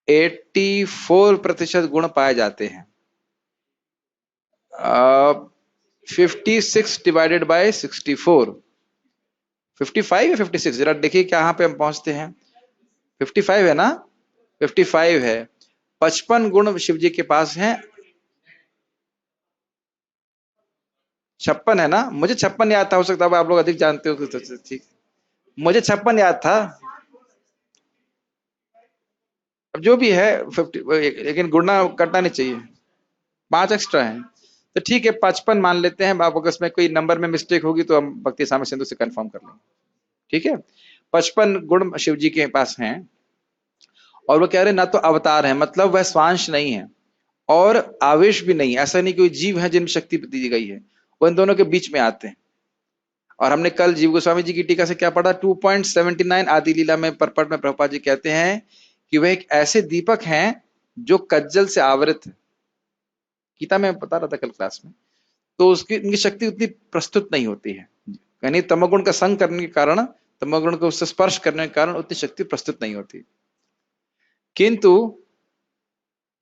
84% गुण पाए जाते हैं। 56 डिवाइडेड बाय 64, 55 या 56, जरा देखिए कहां पे हम पहुंचते हैं। 55 है ना? 55 है। 55 गुण शिव जी के पास हैं। 56 है ना? मुझे 56 याद था, हो सकता है आप लोग अधिक जानते हो तो ठीक। मुझे 56 याद था, अब जो भी है 50, लेकिन गुणा करना नहीं चाहिए, 5 एक्स्ट्रा है तो ठीक है, 55 मान लेते हैं। आप अगर इसमें कोई नंबर में मिस्टेक होगी तो हम भक्ति सामय सिंधु से कंफर्म कर लेंगे। ठीक है। 55 गुण शिव जी के पास हैं, और वो कह रहे हैं ना तो अवतार है, मतलब वह स्वांश नहीं है, और आवेश भी नहीं। ऐसा नहीं कोई जीव है जिनमें शक्ति दी गई है, वो इन दोनों के बीच में आते हैं। और हमने कल जीव गोस्वामी जी की टीका से क्या पढ़ा? 2.79 आदि लीला में परपट में प्रभुपाद जी कहते हैं कि वह एक ऐसे दीपक हैं जो कज्जल से आवृत है। गीता में बता रहा था कल क्लास में, तो उसकी उनकी शक्ति उतनी प्रस्तुत नहीं होती है, यानी तमोगुण का संग करने के कारण, तमोगुण को उससे स्पर्श करने के कारण उतनी शक्ति प्रस्तुत नहीं होती। किंतु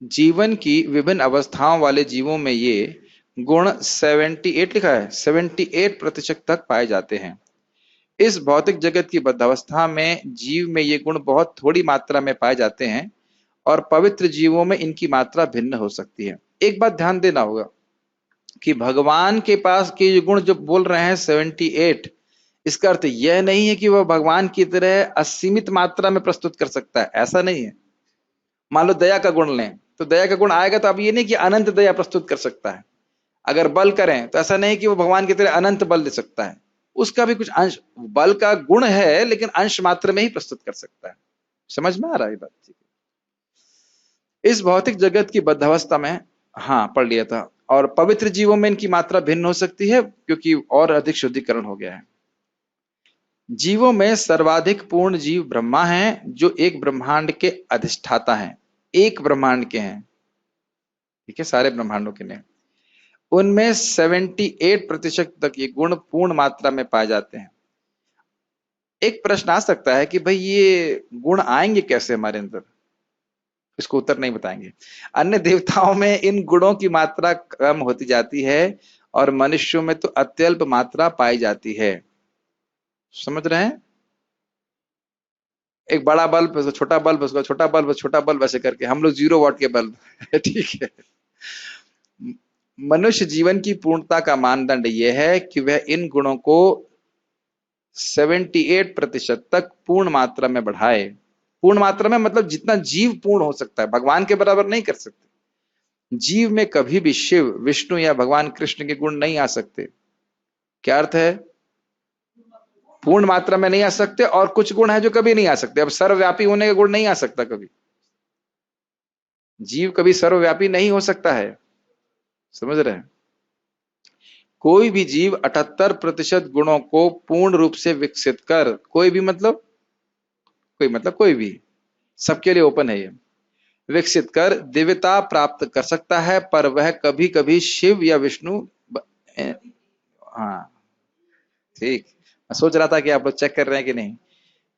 जीवन की विभिन्न अवस्थाओं वाले जीवों में ये गुण 78 लिखा है, 78% तक पाए जाते हैं। इस भौतिक जगत की बद्धावस्था में जीव में ये गुण बहुत थोड़ी मात्रा में पाए जाते हैं, और पवित्र जीवों में इनकी मात्रा भिन्न हो सकती है। एक बात ध्यान देना होगा कि भगवान के पास के ये गुण जो बोल रहे हैं 78, इसका अर्थ यह नहीं है कि वह भगवान की तरह असीमित मात्रा में प्रस्तुत कर सकता है, ऐसा नहीं है। मान लो दया का गुण लें, तो दया का गुण आएगा तो अब ये नहीं कि अनंत दया प्रस्तुत कर सकता है। अगर बल करें तो ऐसा नहीं कि वो भगवान की तरह अनंत बल दे सकता है, उसका भी कुछ अंश बल का गुण है, लेकिन अंश मात्र में ही प्रस्तुत कर सकता है। समझ में आ रहा है बात? इस भौतिक जगत की बद्धावस्था में, हाँ पढ़ लिया था, और पवित्र जीवों में इनकी मात्रा भिन्न हो सकती है क्योंकि और अधिक शुद्धिकरण हो गया है। जीवों में सर्वाधिक पूर्ण जीव ब्रह्मा हैं, जो एक ब्रह्मांड के अधिष्ठाता हैं, एक ब्रह्मांड के हैं। ठीक है, सारे ब्रह्मांडों के नहीं। उनमें 78% तक ये गुण पूर्ण मात्रा में पाए जाते हैं। एक प्रश्न आ सकता है कि भाई ये गुण आएंगे कैसे हमारे अंदर? इसको उत्तर नहीं बताएंगे। अन्य देवताओं में इन गुणों की मात्रा कम होती जाती है, और मनुष्यों में तो अत्यल्प मात्रा पाई जाती है। समझ रहे हैं? एक बड़ा बल्ब, छोटा बल्ब, उसका छोटा बल्ब, छोटा बल्ब, ऐसे करके हम लोग 0 वाट के बल्ब ठीक है। मनुष्य जीवन की पूर्णता का मानदंड यह है कि वह इन गुणों को 78% तक पूर्ण मात्रा में बढ़ाए। पूर्ण मात्रा में मतलब जितना जीव पूर्ण हो सकता है, भगवान के बराबर नहीं कर सकते। जीव में कभी भी शिव, विष्णु या भगवान कृष्ण के गुण नहीं आ सकते। क्या अर्थ है? पूर्ण मात्रा में नहीं आ सकते, और कुछ गुण है जो कभी नहीं आ सकते। अब सर्वव्यापी होने का गुण नहीं आ सकता कभी, जीव कभी सर्वव्यापी नहीं हो सकता है। समझ रहे हैं? कोई भी जीव 78% गुणों को पूर्ण रूप से विकसित कर, कोई भी मतलब कोई भी सबके लिए ओपन है ये। विकसित कर दिव्यता प्राप्त कर सकता है, पर वह कभी कभी शिव या विष्णु हाँ ठीक। मैं सोच रहा था कि आप लोग चेक कर रहे हैं कि नहीं।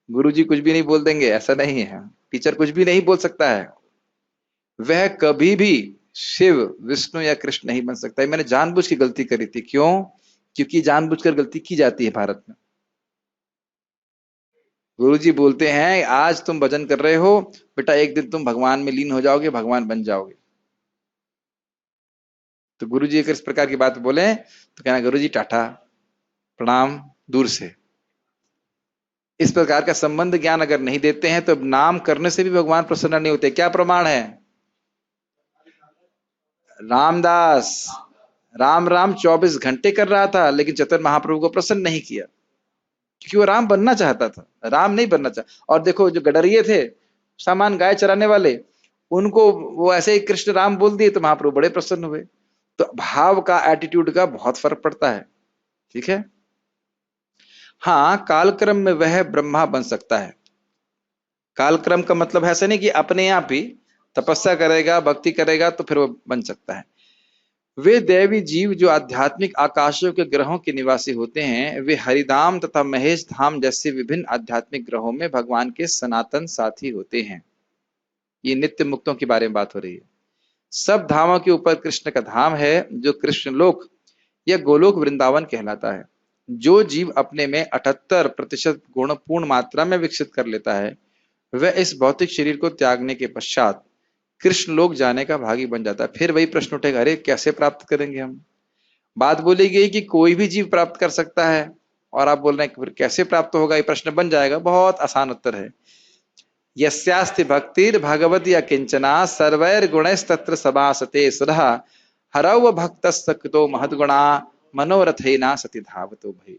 गुरुजी कुछ भी नहीं बोल देंगे ऐसा नहीं है, टीचर कुछ भी नहीं बोल सकता है। वह कभी भी शिव विष्णु या कृष्ण नहीं बन सकता है। मैंने जानबूझ की गलती करी थी। क्यों? क्योंकि जानबूझकर गलती की जाती है भारत में। गुरुजी बोलते हैं आज तुम भजन कर रहे हो बेटा, एक दिन तुम भगवान में लीन हो जाओगे, भगवान बन जाओगे। तो गुरुजी अगर इस प्रकार की बात बोले तो कहना गुरुजी टाटा प्रणाम दूर से। इस प्रकार का संबंध ज्ञान अगर नहीं देते हैं तो नाम करने से भी भगवान प्रसन्न नहीं होते। क्या प्रमाण है? रामदास राम राम 24 घंटे कर रहा था, लेकिन चैतन्य महाप्रभु को प्रसन्न नहीं किया, क्योंकि वो राम बनना चाहता था, राम नहीं बनना चाहता। और देखो जो गडरिये थे, सामान गाय चराने वाले, उनको वो ऐसे ही कृष्ण राम बोल दिए तो महाप्रभु बड़े प्रसन्न हुए। तो भाव का, एटीट्यूड का बहुत फर्क पड़ता है। ठीक है। हाँ, कालक्रम में वह ब्रह्मा बन सकता है। कालक्रम का मतलब ऐसा नहीं कि अपने आप ही तपस्या करेगा, भक्ति करेगा तो फिर वो बन सकता है। वे दैवी जीव जो आध्यात्मिक आकाशों के ग्रहों के निवासी होते हैं, वे हरिधाम तथा महेश धाम जैसे विभिन्न आध्यात्मिक ग्रहों में भगवान के सनातन साथी होते हैं। ये नित्य मुक्तों के बारे में बात हो रही है। सब धामों के ऊपर कृष्ण का धाम है, जो कृष्ण लोक या गोलोक वृंदावन कहलाता है। जो जीव अपने में 78% गुण पूर्ण मात्रा में विकसित कर लेता है, वह इस भौतिक शरीर को त्यागने के पश्चात कृष्ण लोक जाने का भागी बन जाता है। फिर वही प्रश्न उठेगा, अरे कैसे प्राप्त करेंगे हम? बात बोली गई कि कोई भी जीव प्राप्त कर सकता है, और आप बोल रहे हैं फिर कैसे प्राप्त होगा? ये प्रश्न बन जाएगा। बहुत आसान उत्तर है, यस्यास्ति भक्तिर भगवती अकिंचना सर्वैर गुणैस्तत्र सभासते सुरः हरौ भक्तस्तकृतो महद्गुणा मनोरथेना सति धावतो भई।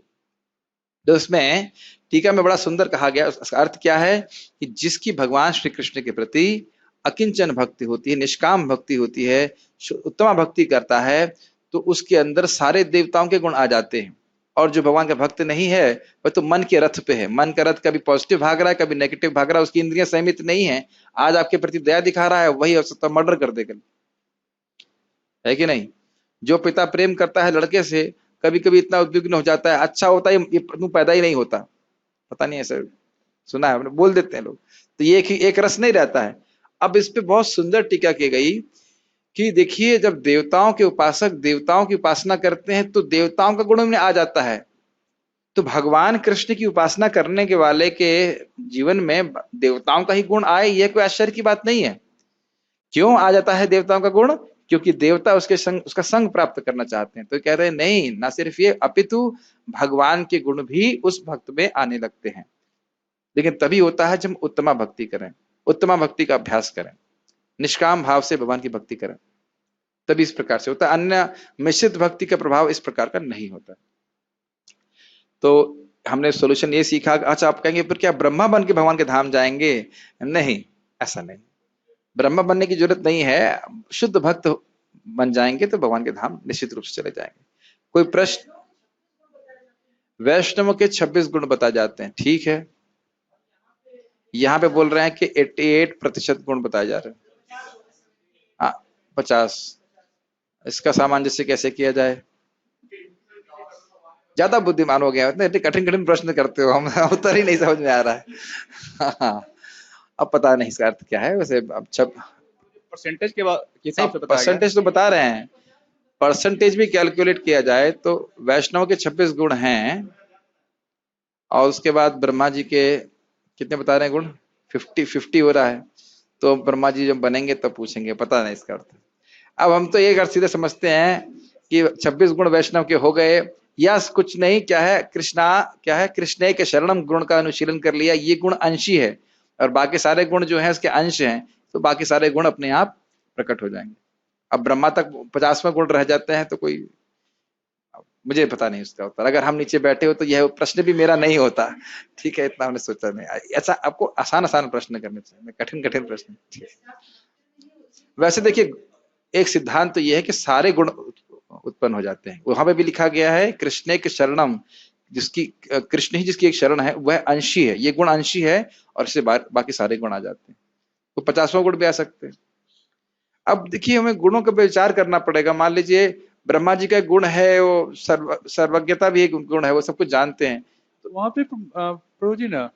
तो उसमें टीका में बड़ा सुंदर कहा गया। उसका अर्थ क्या है कि जिसकी भगवान श्री कृष्ण के प्रति अकिंचन भक्ति होती है, निष्काम भक्ति होती है, उत्तम भक्ति करता है, तो उसके अंदर सारे देवताओं के गुण आ जाते हैं। और जो भगवान का भक्त नहीं है, वह तो मन के रथ पे है। मन का रथ कभी पॉजिटिव भाग रहा है, कभी नेगेटिव भाग रहा है, उसकी इंद्रियां संयमित नहीं है। आज आपके प्रति दया दिखा रहा है, वही हो सकता मर्डर कर देगा, है कि नहीं? जो पिता प्रेम करता है लड़के से, कभी कभी इतना उद्विग्न हो जाता है, अच्छा होता है ये पैदा ही नहीं होता, पता नहीं, ऐसा सुना है, बोल देते हैं लोग। तो ये एक रस नहीं रहता है। अब इस पे बहुत सुंदर टीका की गई कि देखिए, जब देवताओं के उपासक देवताओं की उपासना करते हैं तो देवताओं का गुण उनमें आ जाता है। तो भगवान कृष्ण की उपासना करने के वाले के जीवन में देवताओं का ही गुण आए, यह कोई आश्चर्य की बात नहीं है। क्यों आ जाता है देवताओं का गुण? क्योंकि देवता उसका संग प्राप्त करना चाहते हैं। तो कह रहे हैं नहीं, ना सिर्फ ये, अपितु भगवान के गुण भी उस भक्त में आने लगते हैं। लेकिन तभी होता है जब उत्तमा भक्ति करें, उत्तमा भक्ति का अभ्यास करें, निष्काम भाव से भगवान की भक्ति करें, तभी इस प्रकार से होता है। अन्य मिश्रित भक्ति का प्रभाव इस प्रकार का नहीं होता। तो हमने सोल्यूशन ये सीखा। अच्छा, आप कहेंगे फिर क्या ब्रह्मा बन के भगवान के धाम जाएंगे? नहीं, ऐसा नहीं, ब्रह्मा बनने की जरूरत नहीं है। शुद्ध भक्त बन जाएंगे तो भगवान के धाम निश्चित रूप से चले जाएंगे। कोई प्रश्न? वैष्णवों के 26 गुण बताए जाते हैं, ठीक है। यहां पे बोल रहे हैं कि 88% गुण बताए जा रहे हैं। 50। इसका सामंजस्य कैसे किया जाए? ज्यादा बुद्धिमान हो गया, इतने कठिन कठिन प्रश्न करते हो, हम उत्तर ही नहीं समझ में आ रहा है। अब पता नहीं इसका अर्थ क्या है वैसे। अब परसेंटेज के हिसाब से बताया गया। परसेंटेज तो बता रहे हैं, परसेंटेज भी कैलकुलेट किया जाए तो वैष्णव के 26 गुण हैं, और उसके बाद ब्रह्मा जी के कितने बता रहे हैं गुण? 50 हो रहा है। तो ब्रह्मा जी जब बनेंगे तब पूछेंगे, पता नहीं इसका अर्थ। अब हम तो एक अर्थ सीधे समझते हैं कि 26 गुण वैष्णव के हो गए, या कुछ नहीं, क्या है कृष्ण के शरणम गुण का अनुशीलन कर लिया, ये गुण अंशी है, और बाकी सारे गुण जो है उसके अंश हैं, तो बाकी सारे गुण अपने आप प्रकट हो जाएंगे। अब ब्रह्मा तक 50वां गुण रह जाते हैं तो कोई, मुझे पता नहीं उसका उत्तर। अगर हम नीचे बैठे हो तो यह प्रश्न भी मेरा नहीं होता, ठीक है, इतना हमने सोचा नहीं। ऐसा आपको आसान आसान प्रश्न करने चाहिए, कठिन कठिन प्रश्न। वैसे देखिए, एक सिद्धांत तो यह है कि सारे गुण उत्पन्न हो जाते हैं। वहां पे भी लिखा गया है कृष्ण के शरणम, कृष्ण ही जिसकी एक शरण है वह अंशी है, ये गुण अंशी है, और इससे बाकी सारे गुण आ जाते हैं। तो 50वां गुण भी आ सकते हैं। अब देखिए हमें गुणों का विचार करना पड़ेगा। मान लीजिए ब्रह्मा जी का एक गुण है वो सर्वज्ञता भी एक गुण है, वो सब कुछ जानते हैं। तो वहाँ पे प्रभु जी ना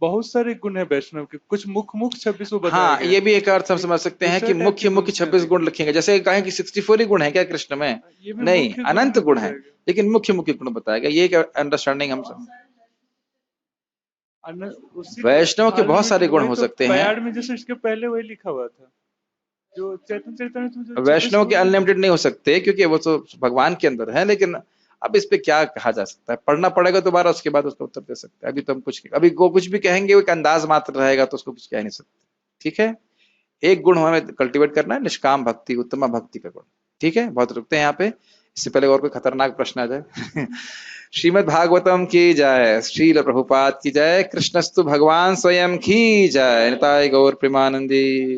बहुत सारे गुण है वैष्णव के, कुछ मुख्य 26 वो बताया हाँ, गया। ये भी एक अर्थ हम समझ सकते हैं कि मुख्य 26 गुण लिखेंगे। जैसे कहें कि 64 ही गुण है क्या कृष्ण में? ये भी नहीं, मुख्य अनंत गुण गुण है, बताया गया। लेकिन मुख्य गुण बताया गया। ये एक अंडरस्टैंडिंग हम सब। वैष्णव के बहुत सारे गुण हो सकते हैं। पैड में जैसे इसके पहले वही लिखा हुआ था जो चैतन्य चरितामृत में जो वैष्णव 26 के अनलिमिटेड नहीं हो सकते क्योंकि वो तो भगवान के अंदर है, लेकिन अब इस पे क्या कहा जा सकता है, पढ़ना पड़ेगा दोबारा, उसके बाद उसका उत्तर दे सकते हैं। अभी तो हम कुछ भी कहेंगे वो एक अंदाज मात्र रहेगा, तो उसको कुछ कह नहीं सकते। ठीक है, एक गुण हमें कल्टीवेट करना है, निष्काम भक्ति, उत्तम भक्ति का गुण। ठीक है, बहुत रुकते हैं यहाँ पे, इससे पहले और कोई खतरनाक प्रश्न आ जाए। श्रीमद् भागवतम की जय, श्रील प्रभुपाद की जय, कृष्णस्तु भगवान स्वयं की जय, निताय गौर प्रेमानंदी।